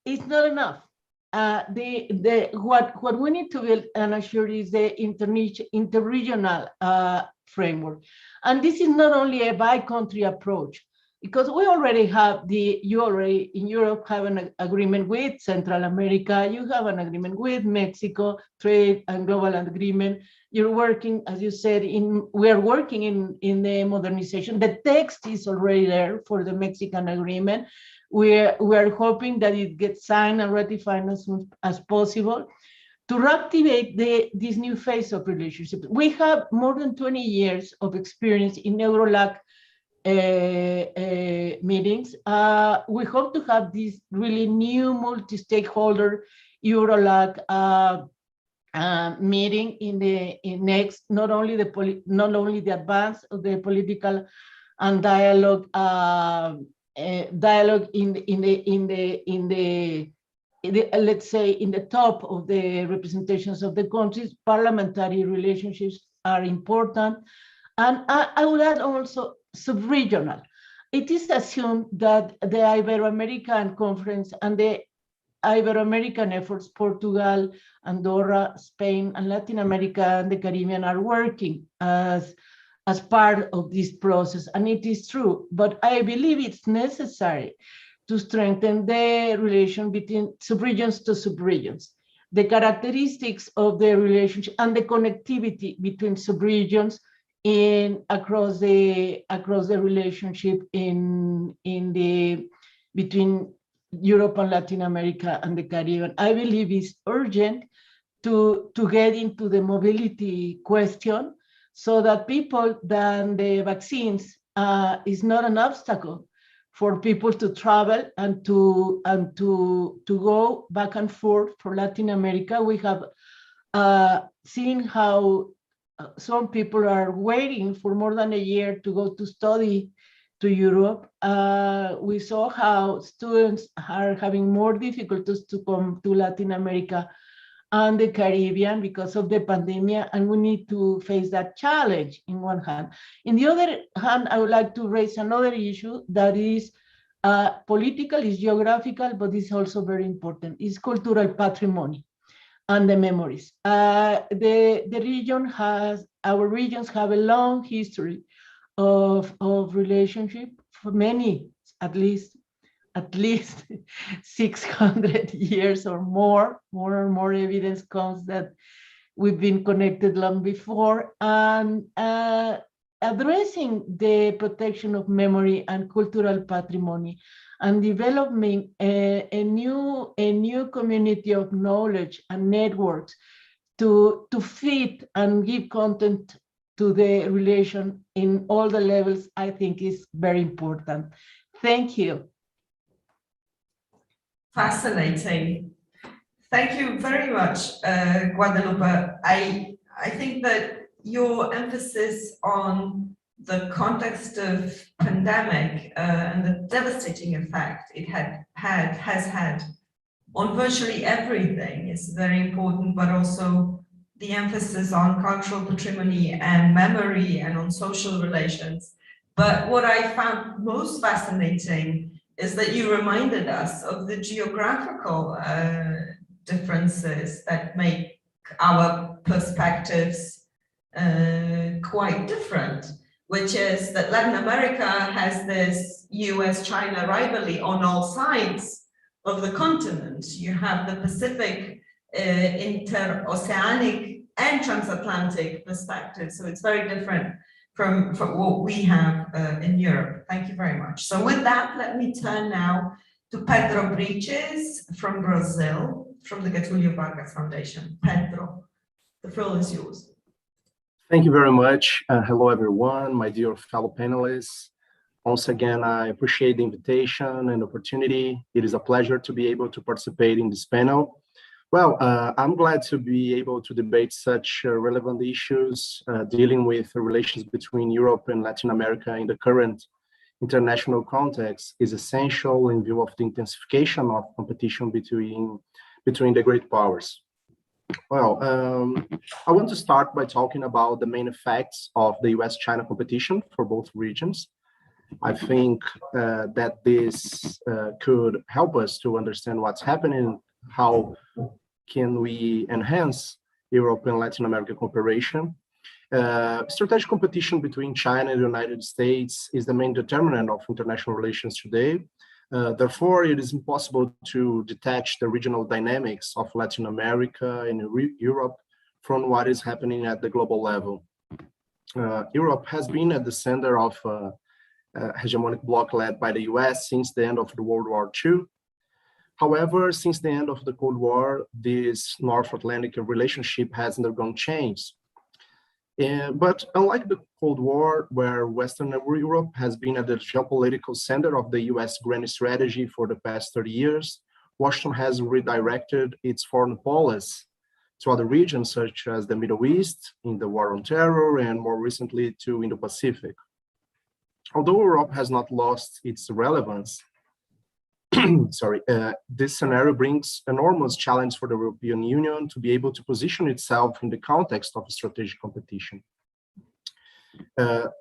it's not enough. What we need to build and assure is the interregional framework. And this is not only a by-country approach, because we already have you already in Europe have an agreement with Central America, you have an agreement with Mexico, trade and global agreement. You're working, as you said, we are working in the modernization. The text is already there for the Mexican agreement. We are hoping that it gets signed and ratified as soon as possible to reactivate this new phase of relationships. We have more than 20 years of experience in EULAC meetings. We hope to have this really new multi-stakeholder EULAC meeting in next, not only the advance of the political and dialogue let's say in the top of the representations of the countries. Parliamentary relationships are important, and I would add also sub-regional. It is assumed that the Ibero-American Conference and the Ibero-American efforts, Portugal, Andorra, Spain, and Latin America and the Caribbean are working as part of this process, and it is true, but I believe it's necessary to strengthen the relation between subregions to subregions. The characteristics of the relationship and the connectivity between subregions across the relationship between Europe and Latin America and the Caribbean, I believe is urgent to get into the mobility question, so that the vaccines is not an obstacle for people to travel and to go back and forth for Latin America. We have seen how some people are waiting for more than a year to go to study to Europe. We saw how students are having more difficulties to come to Latin America and the Caribbean because of the pandemic, and we need to face that challenge in one hand. In the other hand, I would like to raise another issue that is political, is geographical, but is also very important, is cultural patrimony and the memories. Our regions have a long history of relationship, for many, at least 600 years or more and more evidence comes that we've been connected long before, and addressing the protection of memory and cultural patrimony and developing a new community of knowledge and networks to fit and give content to the relation in all the levels, I think is very important. Thank you. Fascinating. Thank you very much, Guadalupe. I think that your emphasis on the context of pandemic and the devastating effect it has had on virtually everything is very important, but also the emphasis on cultural patrimony and memory and on social relations. But what I found most fascinating is that you reminded us of the geographical differences that make our perspectives quite different, which is that Latin America has this U.S.-China rivalry on all sides of the continent. You have the Pacific, interoceanic and transatlantic perspective, so it's very different from what we have in Europe. Thank you very much. So with that, let me turn now to Pedro Briches from Brazil, from the Getulio Vargas Foundation. Pedro, the floor is yours. Thank you very much. Hello, everyone, my dear fellow panelists. Once again, I appreciate the invitation and opportunity. It is a pleasure to be able to participate in this panel. Well, I'm glad to be able to debate such relevant issues dealing with the relations between Europe and Latin America in the current international context is essential in view of the intensification of competition between the great powers. Well, I want to start by talking about the main effects of the U.S.-China competition for both regions. I think that this could help us to understand what's happening, how can we enhance Europe and Latin America cooperation. Strategic competition between China and the United States is the main determinant of international relations today. Therefore, it is impossible to detach the regional dynamics of Latin America and Europe from what is happening at the global level. Europe has been at the center of a hegemonic bloc led by the US since the end of the World War II. However, since the end of the Cold War, this North Atlantic relationship has undergone change. But unlike the Cold War, where Western Europe has been at the geopolitical center of the US grand strategy for the past 30 years, Washington has redirected its foreign policy to other regions such as the Middle East, in the war on terror, and more recently to Indo-Pacific. Although Europe has not lost its relevance, this scenario brings enormous challenge for the European Union to be able to position itself in the context of strategic competition.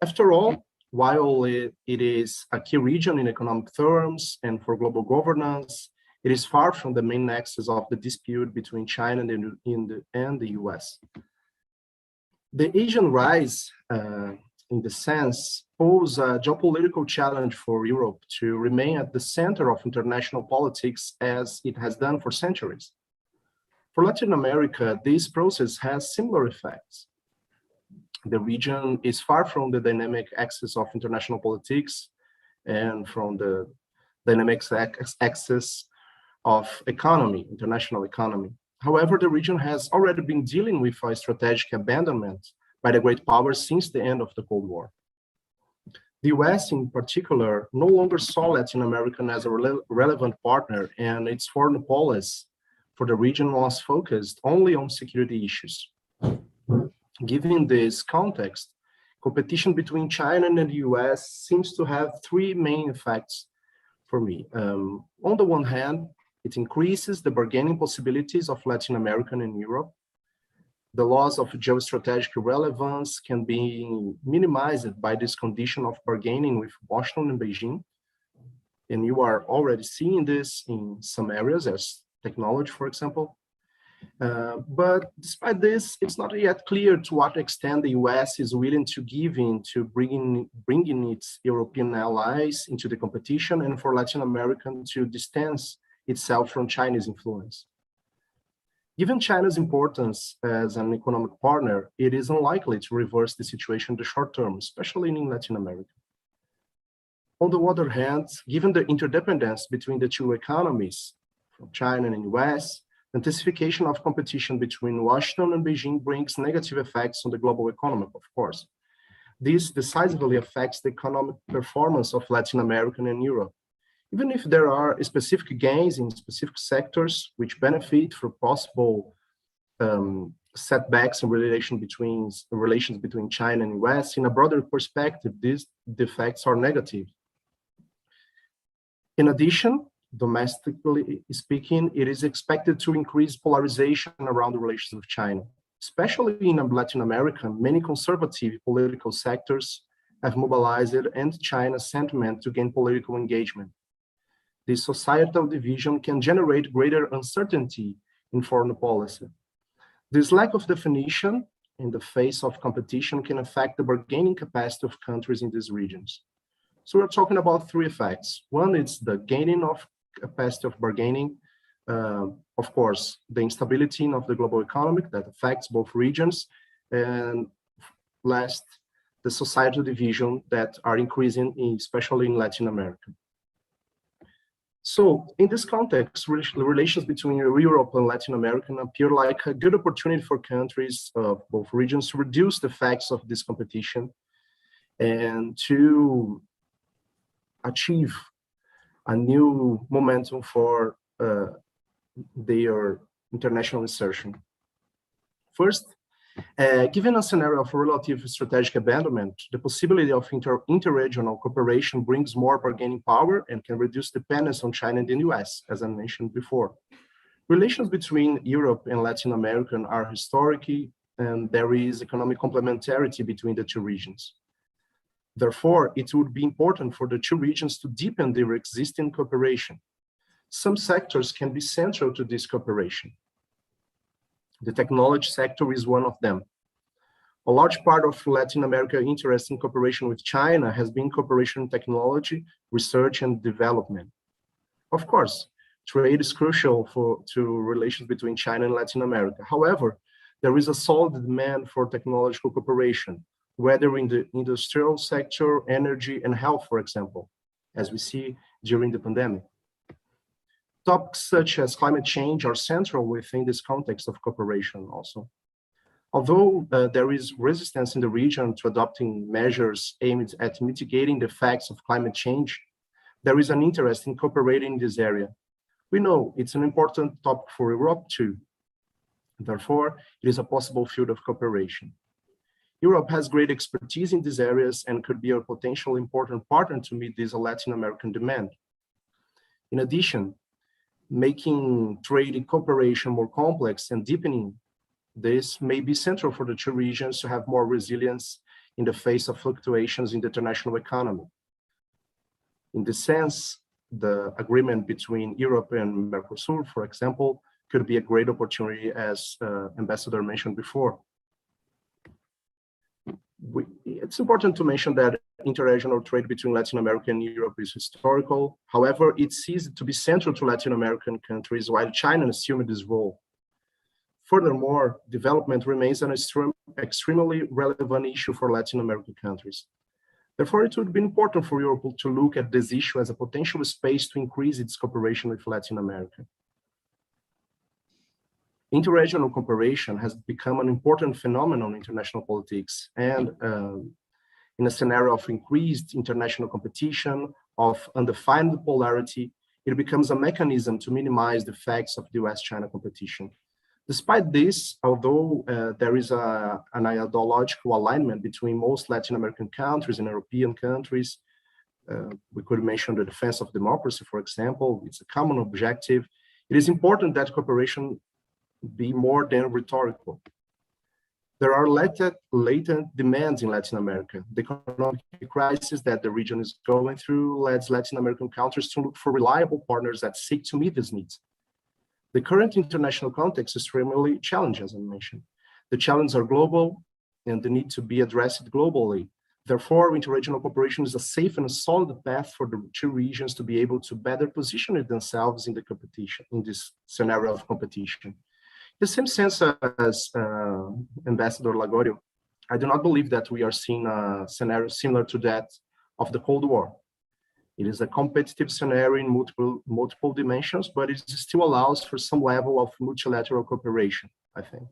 After all, while it is a key region in economic terms and for global governance, it is far from the main nexus of the dispute between China and the US. The Asian rise, in the sense, pose a geopolitical challenge for Europe to remain at the center of international politics as it has done for centuries. For Latin America, this process has similar effects. The region is far from the dynamic axis of international politics and from the dynamic axis of international economy. However, the region has already been dealing with a strategic abandonment by the great powers since the end of the Cold War. The US in particular no longer saw Latin America as a relevant partner, and its foreign policy for the region was focused only on security issues. Given this context, competition between China and the US seems to have three main effects for me. On the one hand, it increases the bargaining possibilities of Latin America and Europe. The loss of geostrategic relevance can be minimized by this condition of bargaining with Washington and Beijing. And you are already seeing this in some areas, as technology, for example. But despite this, it's not yet clear to what extent the US is willing to give in to bringing its European allies into the competition and for Latin America to distance itself from Chinese influence. Given China's importance as an economic partner, it is unlikely to reverse the situation in the short term, especially in Latin America. On the other hand, given the interdependence between the two economies, from China and US, the intensification of competition between Washington and Beijing brings negative effects on the global economy, of course. This decisively affects the economic performance of Latin America and Europe. Even if there are specific gains in specific sectors which benefit from possible setbacks in relations between China and US, in a broader perspective, these effects are negative. In addition, domestically speaking, it is expected to increase polarization around the relations with China. Especially in Latin America, many conservative political sectors have mobilized anti-China sentiment to gain political engagement. This societal division can generate greater uncertainty in foreign policy. This lack of definition in the face of competition can affect the bargaining capacity of countries in these regions. So we're talking about three effects. One is the gaining of capacity of bargaining. Of course, the instability of the global economy that affects both regions. And last, the societal division that are increasing, especially in Latin America. So in this context, relations between Europe and Latin America appear like a good opportunity for countries of both regions to reduce the effects of this competition and to achieve a new momentum for their international insertion. First, given a scenario of relative strategic abandonment, the possibility of interregional cooperation brings more bargaining power and can reduce dependence on China and the US, as I mentioned before. Relations between Europe and Latin America are historic, and there is economic complementarity between the two regions. Therefore, it would be important for the two regions to deepen their existing cooperation. Some sectors can be central to this cooperation. The technology sector is one of them. A large part of Latin America's interest in cooperation with China has been cooperation in technology, research, and development. Of course, trade is crucial to relations between China and Latin America. However, there is a solid demand for technological cooperation, whether in the industrial sector, energy, and health, for example, as we see during the pandemic. Topics such as climate change are central within this context of cooperation also. Although there is resistance in the region to adopting measures aimed at mitigating the effects of climate change, there is an interest in cooperating in this area. We know it's an important topic for Europe too. Therefore, it is a possible field of cooperation. Europe has great expertise in these areas and could be a potential important partner to meet this Latin American demand. In addition, making trade and cooperation more complex and deepening this may be central for the two regions to have more resilience in the face of fluctuations in the international economy. In this sense, the agreement between Europe and Mercosur, for example, could be a great opportunity, as Ambassador mentioned before. It's important to mention that interregional trade between Latin America and Europe is historical. However, it ceased to be central to Latin American countries while China assumed this role. Furthermore, development remains an extremely relevant issue for Latin American countries. Therefore, it would be important for Europe to look at this issue as a potential space to increase its cooperation with Latin America. Interregional cooperation has become an important phenomenon in international politics, and in a scenario of increased international competition, of undefined polarity, it becomes a mechanism to minimize the effects of the U.S. China competition. Despite this, although there is an ideological alignment between most Latin American countries and European countries, we could mention the defense of democracy, for example, it's a common objective. It is important that cooperation be more than rhetorical. There are latent demands in Latin America. The economic crisis that the region is going through leads Latin American countries to look for reliable partners that seek to meet these needs. The current international context is extremely challenging, as I mentioned. The challenges are global and they need to be addressed globally. Therefore, interregional cooperation is a safe and a solid path for the two regions to be able to better position themselves in the competition, in this scenario of competition. In the same sense as Ambassador Lagorio, I do not believe that we are seeing a scenario similar to that of the Cold War. It is a competitive scenario in multiple dimensions, but it still allows for some level of multilateral cooperation, I think.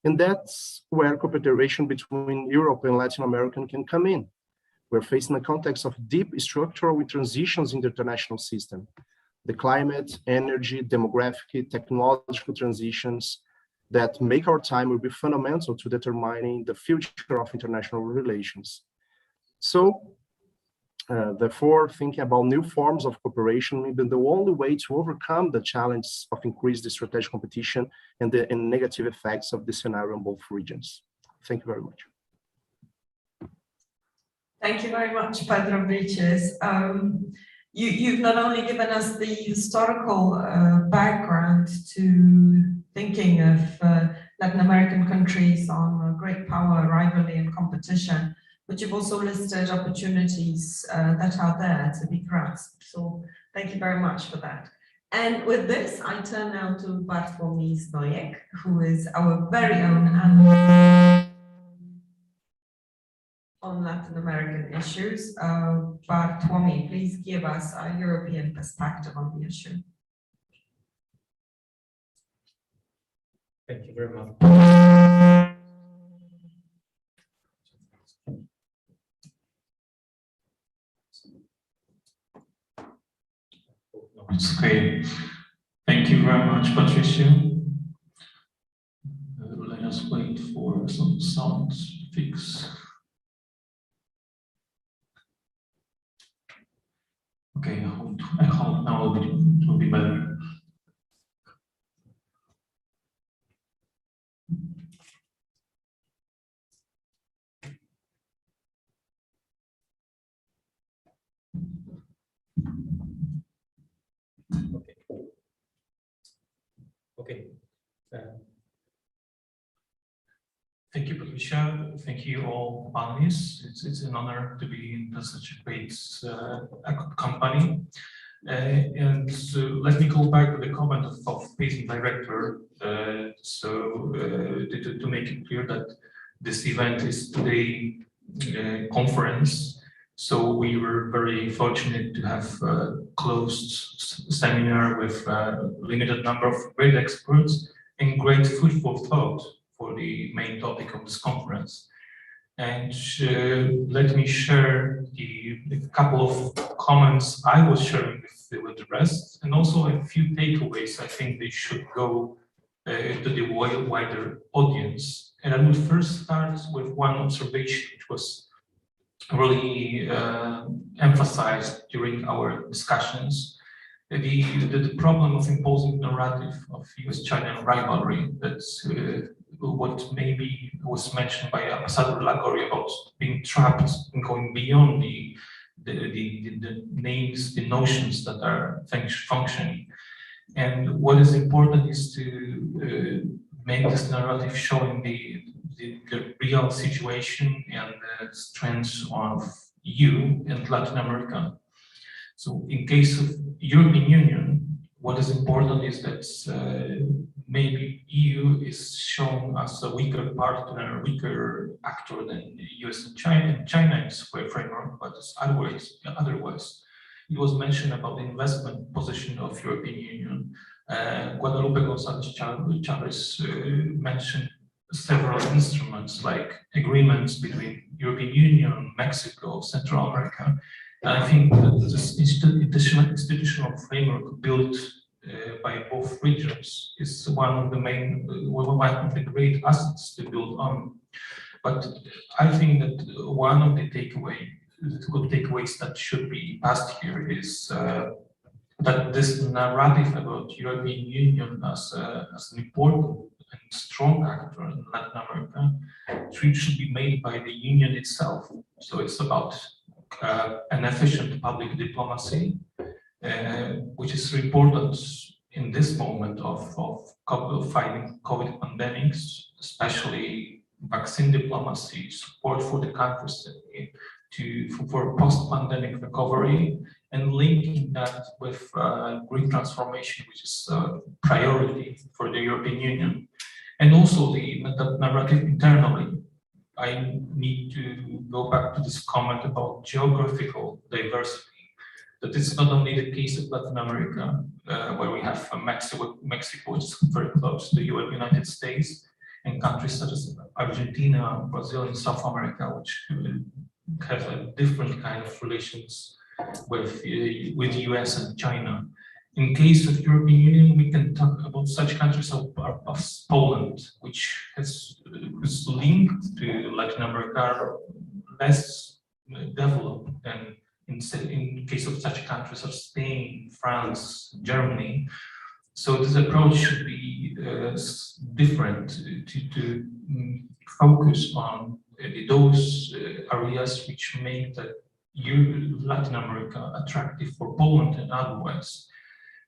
And that's where cooperation between Europe and Latin America can come in. We're facing a context of deep structural transitions in the international system. The climate, energy, demographic, technological transitions that make our time will be fundamental to determining the future of international relations. So, therefore, thinking about new forms of cooperation may be the only way to overcome the challenge of increased strategic competition and the negative effects of this scenario in both regions. Thank you very much. Thank you very much, Pedro Briches. You've not only given us the historical background to thinking of Latin American countries on great power, rivalry, and competition, but you've also listed opportunities that are there to be grasped. So thank you very much for that. And with this, I turn now to Bartłomiej Zdojek, who is our very own analyst on Latin American issues. Bartłomiej, please give us a European perspective on the issue. Thank you very much. It's great. Thank you very much much, Patricia. Let us wait for some sound fix. Okay, I hope now it will be better. Okay. Thank you, Patricia. Thank you all panelists. It's an honor to be in such a great company. And so let me go back to the comment of Pacing Director. To make it clear that this event is today conference. So we were very fortunate to have a closed seminar with a limited number of great experts and great food for thought for the main topic of this conference. And let me share a couple of comments I was sharing with the rest, and also a few takeaways I think they should go to the wider audience. And I will first start with one observation, which was really emphasized during our discussions. The problem of imposing narrative of U.S.China rivalry, that's what maybe was mentioned by Ambassador Lagori about being trapped and going beyond the names, the notions that are functioning. And what is important is to make this narrative showing the real situation and the strengths of EU and Latin America. So in case of European Union, what is important is that maybe EU is shown as a weaker partner, weaker actor than the US and China. China is a framework, but it's otherwise. It was mentioned about the investment position of European Union. Guadalupe González Chavez mentioned several instruments like agreements between European Union, Mexico, Central America. And I think that this institutional framework built by both regions is one of the great assets to build on. But I think that one of the good takeaways that should be passed here is that this narrative about European Union as an important and strong actor in Latin America should be made by the Union itself. So it's about an efficient public diplomacy, which is important in this moment of fighting COVID pandemics, especially vaccine diplomacy, support for the countries for post-pandemic recovery, and linking that with green transformation, which is a priority for the European Union. And also the narrative internally. I need to go back to this comment about geographical diversity, that it's not only the case of Latin America, where we have Mexico, which is very close to the United States, and countries such as Argentina, Brazil, and South America, which have a different kind of relations with the US and China. In case of European Union, we can talk about such countries of Poland, which is linked to Latin America, less developed than in case of such countries of Spain, France, Germany. So this approach should be different to focus on those areas which make Latin America attractive for Poland and otherwise.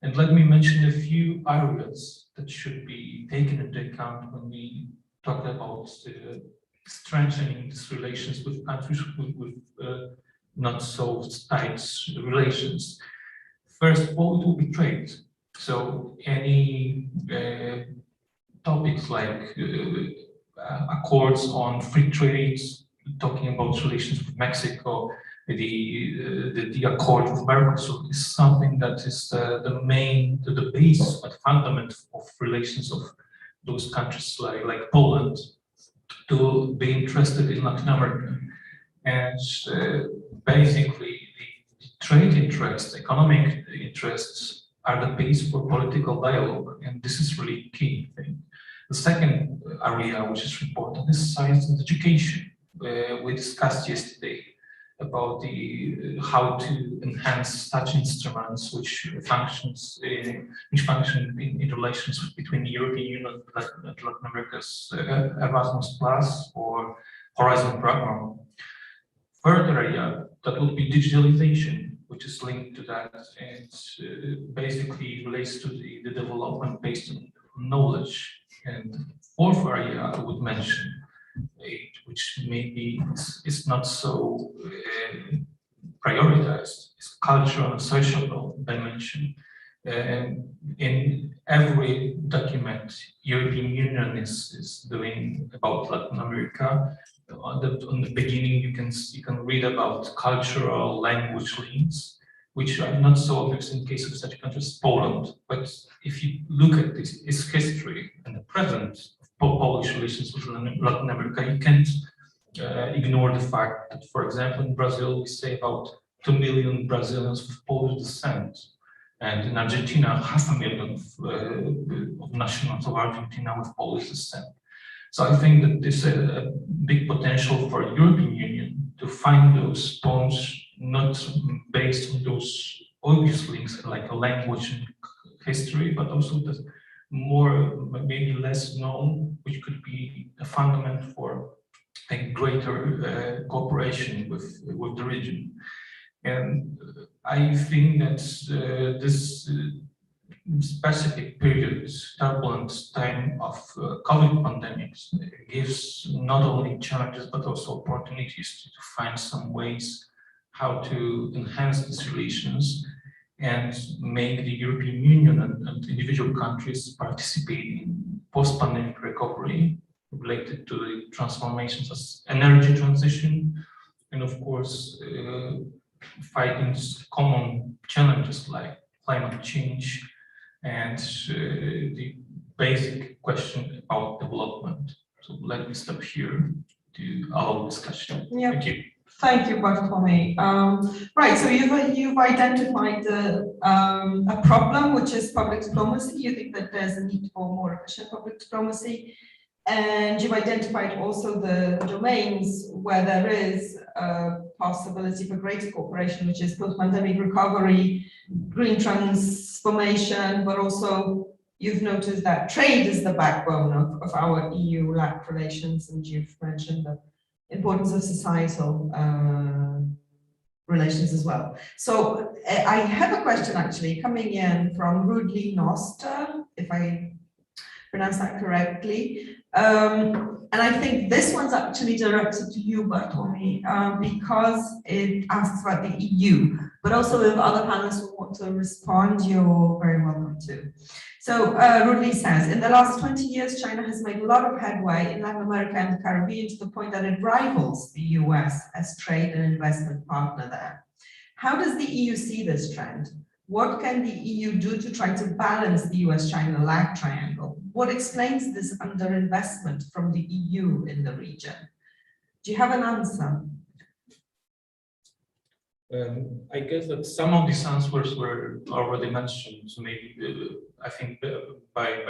And let me mention a few areas that should be taken into account when we talk about strengthening these relations with countries with not so tight relations. First of all, it will be trade. So any topics like accords on free trade, talking about relations with Mexico, the accord with Mercosur is something that is the base, but fundament of relations of those countries like Poland to be interested in Latin America. And basically the trade interests, economic interests are the base for political dialogue, and this is really key thing. The second area which is important is science and education. We discussed yesterday about how to enhance such instruments which function in relations between the European Union and Latin America's Erasmus Plus or Horizon program. Third area that would be digitalization, which is linked to that, and basically relates to the development based on knowledge. And fourth area I would mention, which maybe is not so prioritized, is cultural and social dimension. In every document European Union is doing about Latin America, on the beginning you can read about cultural language links, which are not so obvious in case of such countries as Poland. But if you look at its history and the present of Polish relations with Latin America, you can't ignore the fact that, for example, in Brazil, we say about 2 million Brazilians with Polish descent. And in Argentina, 500,000 of nationals of Argentina with Polish descent. So I think that there's a big potential for European Union to find those bonds not based on those obvious links like a language and history, but also the more, maybe less known, which could be a fundament for a greater cooperation with the region. And I think that this specific period, turbulent time of COVID pandemics, gives not only challenges but also opportunities to find some ways how to enhance these relations and make the European Union and individual countries participate in post-pandemic recovery related to the transformations as energy transition and, of course, fighting common challenges like climate change and the basic question about development. So let me stop here to allow discussion. Yeah. Thank you. Thank you, Bartłomiej. Right, so you've identified a problem, which is public diplomacy. You think that there's a need for more efficient public diplomacy. And you've identified also the domains where there is a possibility for greater cooperation, which is post-pandemic recovery, green transformation, but also you've noticed that trade is the backbone of our EU-LAC relations, and you've mentioned the importance of societal relations as well. So I have a question actually coming in from Rudley Noster, if I pronounce that correctly. And I think this one's actually directed to you, Bartłomiej, because it asks about the EU, but also if other panelists will want to respond, you're very welcome to. So Rudley says, in the last 20 years, China has made a lot of headway in Latin America and the Caribbean to the point that it rivals the US as trade and investment partner there. How does the EU see this trend? What can the EU do to try to balance the US-China LAC triangle? What explains this underinvestment from the EU in the region? Do you have an answer? I guess that some of these answers were already mentioned, so maybe I think by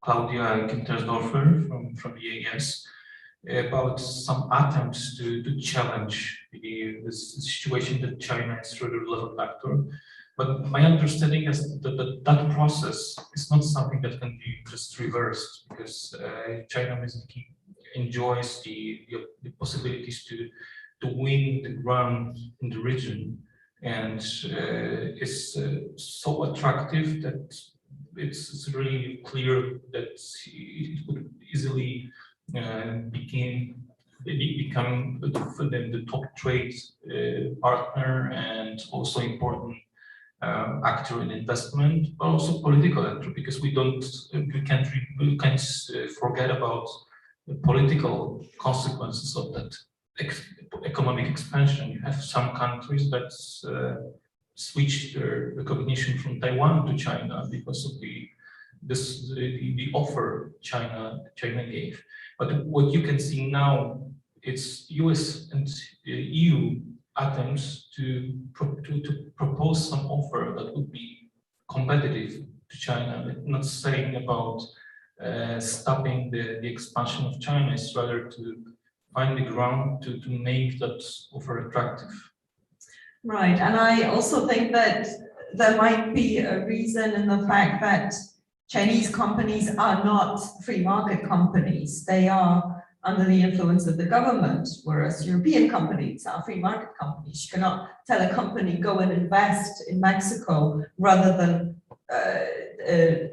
Claudia Gintersdorfer from the EAS about some attempts to challenge this situation that China is really a relevant actor. But my understanding is that process is not something that can be just reversed, because China basically enjoys the possibilities to win the ground in the region, and is so attractive that it's really clear that it could easily become the top trade partner and also important actor in investment, but also political actor, because we can't forget about the political consequences of that economic expansion. You have some countries that switched their recognition from Taiwan to China because of the offer China gave. But what you can see now, it's US and EU attempts to propose some offer that would be competitive to China. Not saying about stopping the expansion of China, it's rather to find the ground to make that offer attractive. Right, and I also think that there might be a reason in the fact that Chinese companies are not free market companies. They are under the influence of the government, whereas European companies are free market companies. You cannot tell a company go and invest in Mexico rather than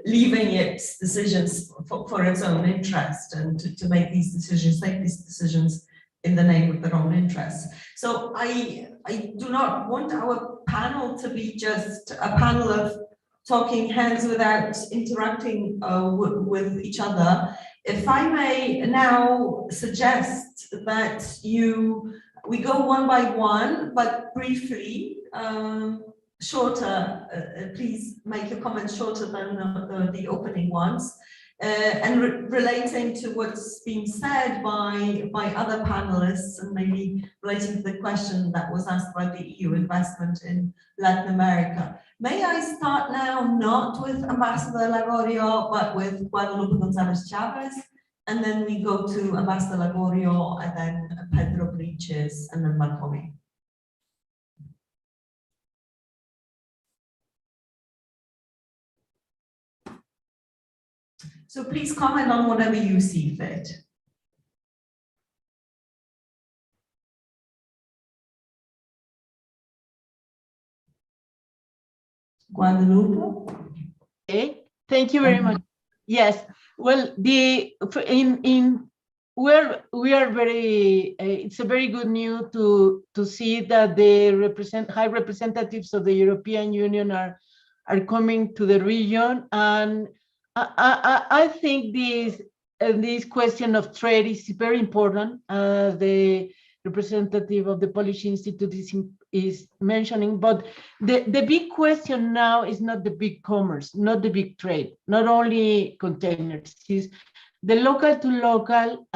leaving its decisions for its own interest and to make these decisions in the name of their own interests. So I do not want our panel to be just a panel of talking heads without interacting with each other. If I may now suggest that we go one by one, but briefly, shorter, please make your comments shorter than the opening ones. And relating to what's been said by other panelists, and maybe relating to the question that was asked by the EU investment in Latin America. May I start now not with Ambassador Lagorio, but with Guadalupe González Chavez, and then we go to Ambassador Lagorio, and then Pedro Briches, and then Bartolome. So please comment on whatever you see fit. Guadalupe? Okay, thank you very much. Yes, well, we are very, it's a very good news to see that the high representatives of the European Union are coming to the region, and I think this question of trade is very important. The representative of the Polish Institute is mentioning, but the big question now is not the big commerce, not the big trade, not only containers, it's the local to local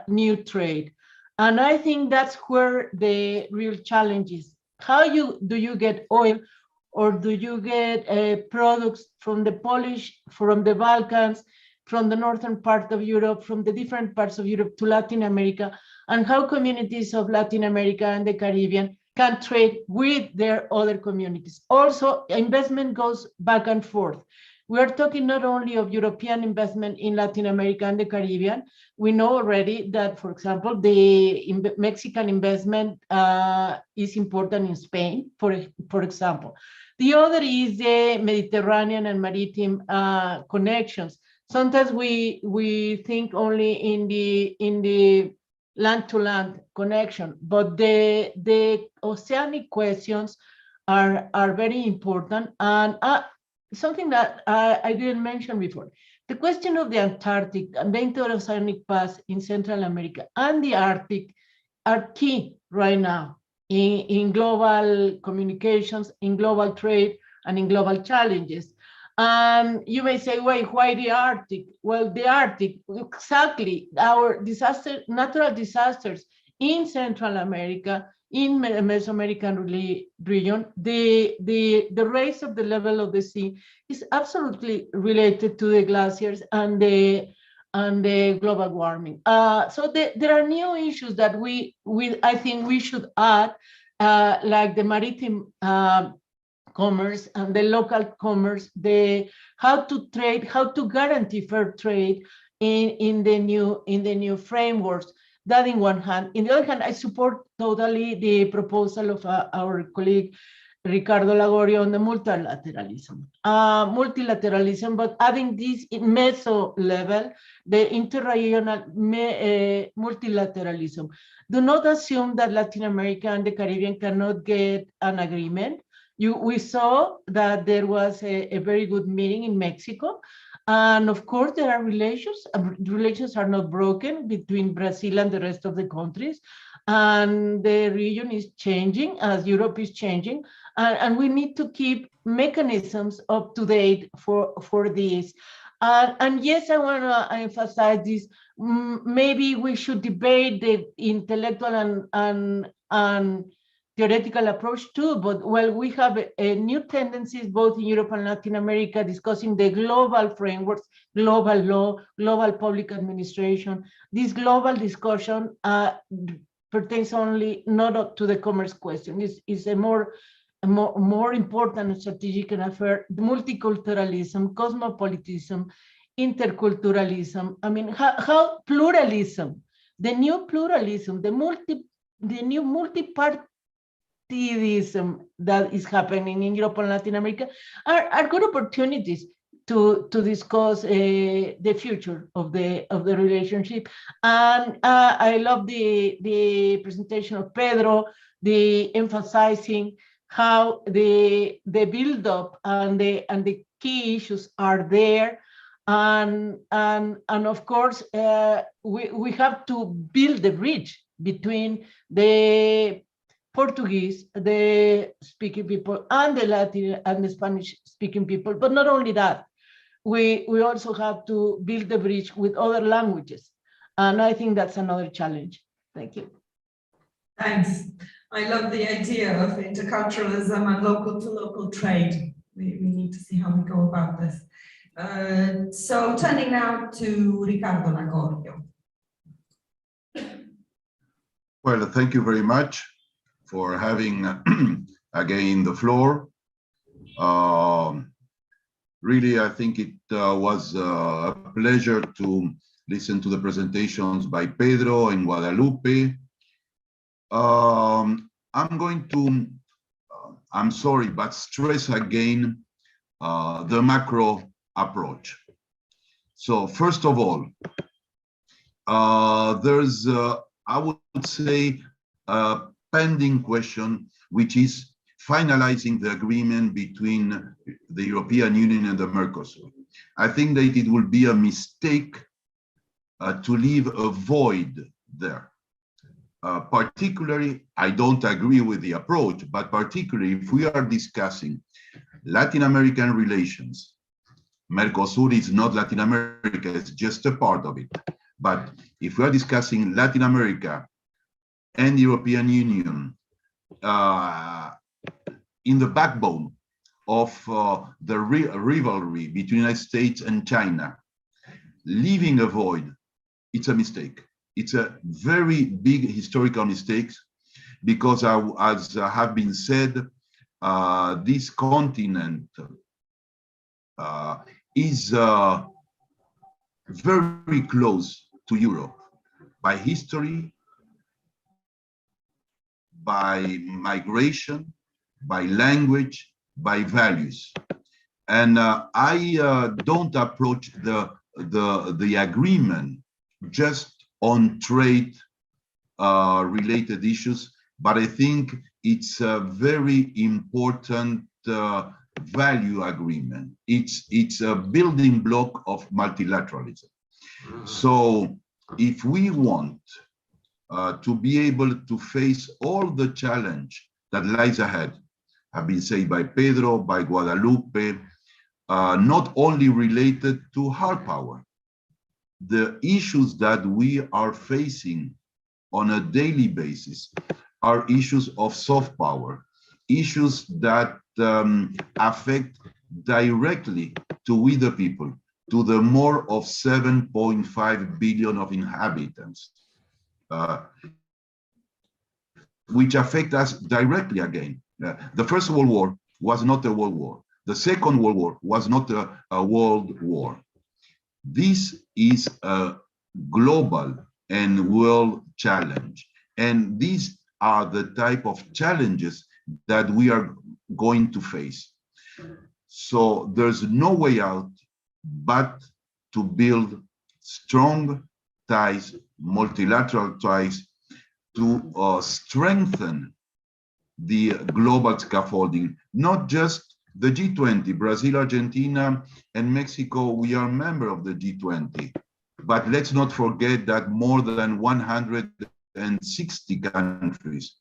new trade. And I think that's where the real challenge is. How do you get oil, or do you get products from the Balkans, from the northern part of Europe, from the different parts of Europe to Latin America, and how communities of Latin America and the Caribbean can trade with their other communities. Also, investment goes back and forth. We are talking not only of European investment in Latin America and the Caribbean. We know already that, for example, the Mexican investment is important in Spain, for example. The other is the Mediterranean and maritime connections. Sometimes we think only in the land-to-land connection, but the oceanic questions are very important. And something that I didn't mention before, the question of the Antarctic and the Interoceanic Pass in Central America and the Arctic are key right now in global communications, in global trade, and in global challenges. You may say, wait, why the Arctic? Well, the Arctic, exactly, our natural disasters in Central America, in the Mesoamerican region, the rise of the level of the sea is absolutely related to the glaciers and the global warming. So there are new issues that I think we should add, like the maritime commerce and the local commerce, how to trade, how to guarantee fair trade in the new frameworks. That in one hand. In the other hand, I support totally the proposal of our colleague Ricardo Lagorio on the multilateralism. Multilateralism, but adding this in meso level, the interregional multilateralism. Do not assume that Latin America and the Caribbean cannot get an agreement. We saw that there was a very good meeting in Mexico. And of course, there are relations. Relations are not broken between Brazil and the rest of the countries. And the region is changing as Europe is changing. And we need to keep mechanisms up to date for this. And yes, I want to emphasize this. Maybe we should debate the intellectual and theoretical approach too, but well, we have a new tendencies both in Europe and Latin America discussing the global frameworks, global law, global public administration. This global discussion pertains only not to the commerce question. It's a more important strategic affair. Multiculturalism, cosmopolitanism, interculturalism. I mean, how pluralism, the new pluralism, the new multi-party that is happening in Europe and Latin America are good opportunities to discuss the future of the relationship. And I love the presentation of Pedro, the emphasizing how the build-up and the key issues are there. And of course, we have to build the bridge between the Portuguese, the speaking people, and the Latin and the Spanish speaking people. But not only that, we also have to build the bridge with other languages. And I think that's another challenge. Thank you. Thanks. I love the idea of interculturalism and local to local trade. We need to see how we go about this. So turning now to Ricardo Nagorio. Well, thank you very much for having again the floor. Really, I think it was a pleasure to listen to the presentations by Pedro and Guadalupe. I'm going to, I'm sorry, but stress again the macro approach. So first of all, there's, I would say, a pending question, which is finalizing the agreement between the European Union and the Mercosur. I think that it will be a mistake to leave a void there. Particularly, I don't agree with the approach, but particularly if we are discussing Latin American relations, Mercosur is not Latin America, it's just a part of it. But if we are discussing Latin America and the European Union in the backbone of the rivalry between the United States and China, leaving a void, it's a mistake. It's a very big historical mistake because, as have been said, this continent is very close to Europe by history, by migration, by language, by values. And I don't approach the agreement just on trade related issues, but I think it's a very important value agreement. It's a building block of multilateralism. So if we want to be able to face all the challenge that lies ahead, have been said by Pedro, by Guadalupe, not only related to hard power, the issues that we are facing on a daily basis are issues of soft power, issues that affect directly to we the people, to the more of 7.5 billion of inhabitants, which affect us directly again. The First World War was not a world war. The Second World War was not a world war. This is a global and world challenge. And these are the type of challenges that we are going to face. So there's no way out but to build strong ties, multilateral ties, to strengthen the global scaffolding, not just the G20, Brazil, Argentina, and Mexico, we are a member of the G20. But let's not forget that more than 160 countries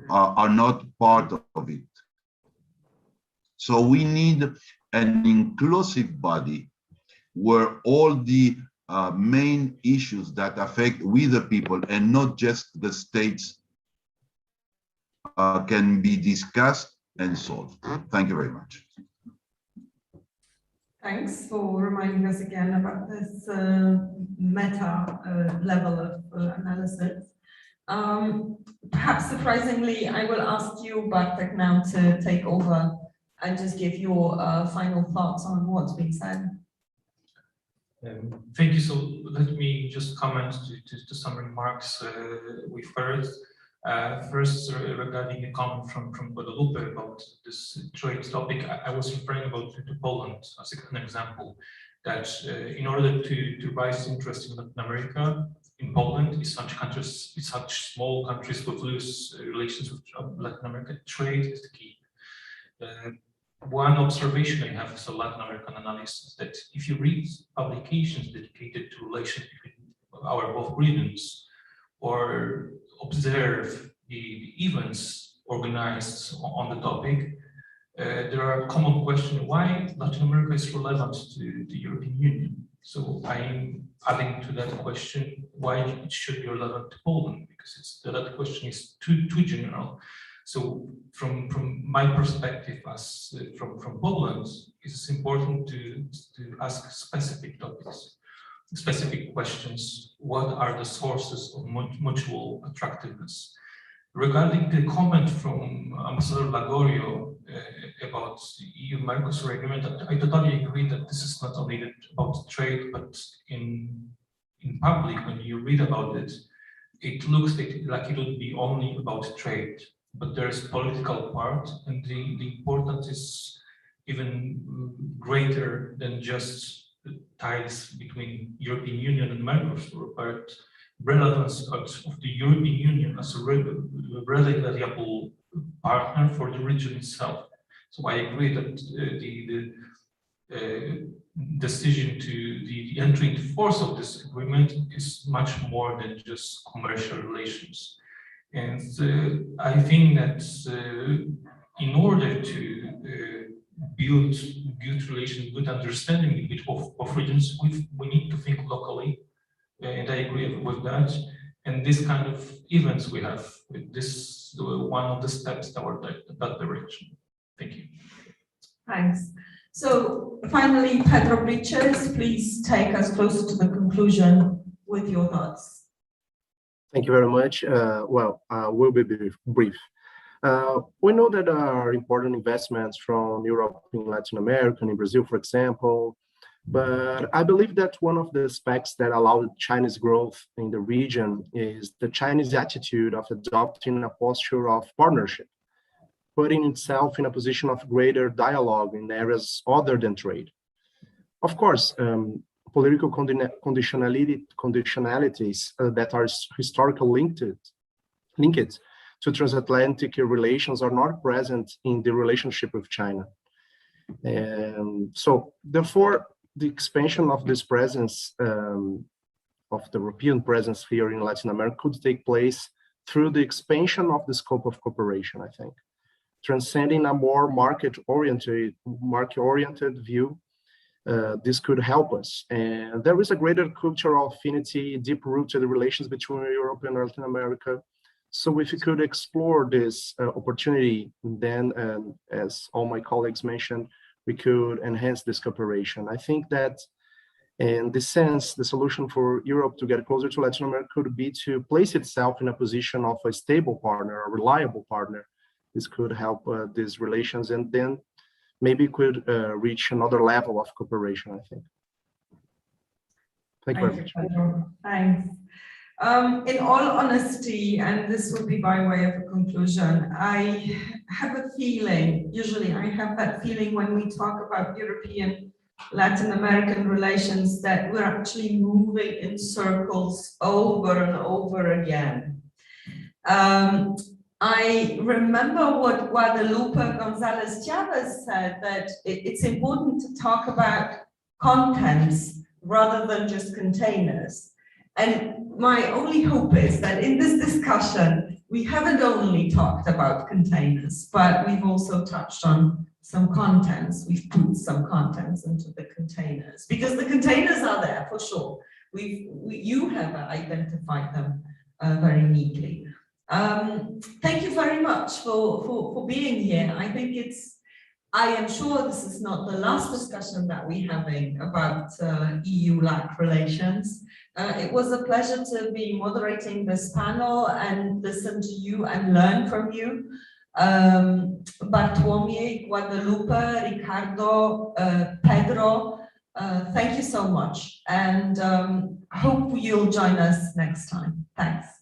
are not part of it. So we need an inclusive body where all the main issues that affect we the people and not just the states can be discussed and solved. Thank you very much. Thanks for reminding us again about this meta level of analysis. Perhaps surprisingly, I will ask you, Bartek, now to take over and just give your final thoughts on what's been said. Thank you. So let me just comment to some remarks we've heard. First, regarding a comment from Guadalupe about this trade topic, I was referring to Poland as an example, that in order to raise interest in Latin America, in Poland, in such small countries with loose relations with Latin America, trade is the key. One observation I have as a Latin American analyst is that if you read publications dedicated to relations between our both regions, or observe the events organized on the topic, there are common questions why Latin America is relevant to the European Union. So I'm adding to that question why it should be relevant to Poland, because that question is too general. So from my perspective, as from Poland, it's important to ask specific topics, specific questions. What are the sources of mutual attractiveness? Regarding the comment from Ambassador Lagorio about the EU-Mercosur agreement, I totally agree that this is not only about trade, but in public, when you read about it, it looks like it would be only about trade. But there is a political part, and the importance is even greater than just the ties between European Union and Mercosur, but relevance of the European Union as a reliable partner for the region itself. So I agree that the decision to the entry into force of this agreement is much more than just commercial relations. And I think that in order to build good relations, good understanding of regions, we need to think locally, and I agree with that. And this kind of events we have, this one of the steps toward that direction. Thank you. Thanks. So finally, Pedro Briches, please take us closer to the conclusion with your thoughts. Thank you very much. We'll be brief. We know that there are important investments from Europe in Latin America, in Brazil, for example, but I believe that one of the aspects that allowed China's growth in the region is the Chinese attitude of adopting a posture of partnership, putting itself in a position of greater dialogue in areas other than trade. Of course, political conditionalities that are historically linked to transatlantic relations are not present in the relationship with China. And so, therefore, the expansion of this presence, of the European presence here in Latin America, could take place through the expansion of the scope of cooperation, I think, transcending a more market-oriented view. This could help us. And there is a greater cultural affinity, deep-rooted relations between Europe and Latin America. So if we could explore this opportunity, then, as all my colleagues mentioned, we could enhance this cooperation. I think that in this sense, the solution for Europe to get closer to Latin America could be to place itself in a position of a stable partner, a reliable partner. This could help these relations, and then maybe could reach another level of cooperation, I think. Thank you very much. Thanks. In all honesty, and this will be by way of a conclusion, I have a feeling, usually I have that feeling when we talk about European Latin American relations, that we're actually moving in circles over and over again. I remember what Guadalupe Gonzalez Chavez said, that it's important to talk about contents rather than just containers. And my only hope is that in this discussion, we haven't only talked about containers, but we've also touched on some contents. We've put some contents into the containers, because the containers are there for sure. You have identified them very neatly. Thank you very much for being here. I am sure this is not the last discussion that we're having about EU-LAC relations. It was a pleasure to be moderating this panel and listen to you and learn from you. Bartłomiej, Guadalupe, Ricardo, Pedro, thank you so much, and hope you'll join us next time. Thanks.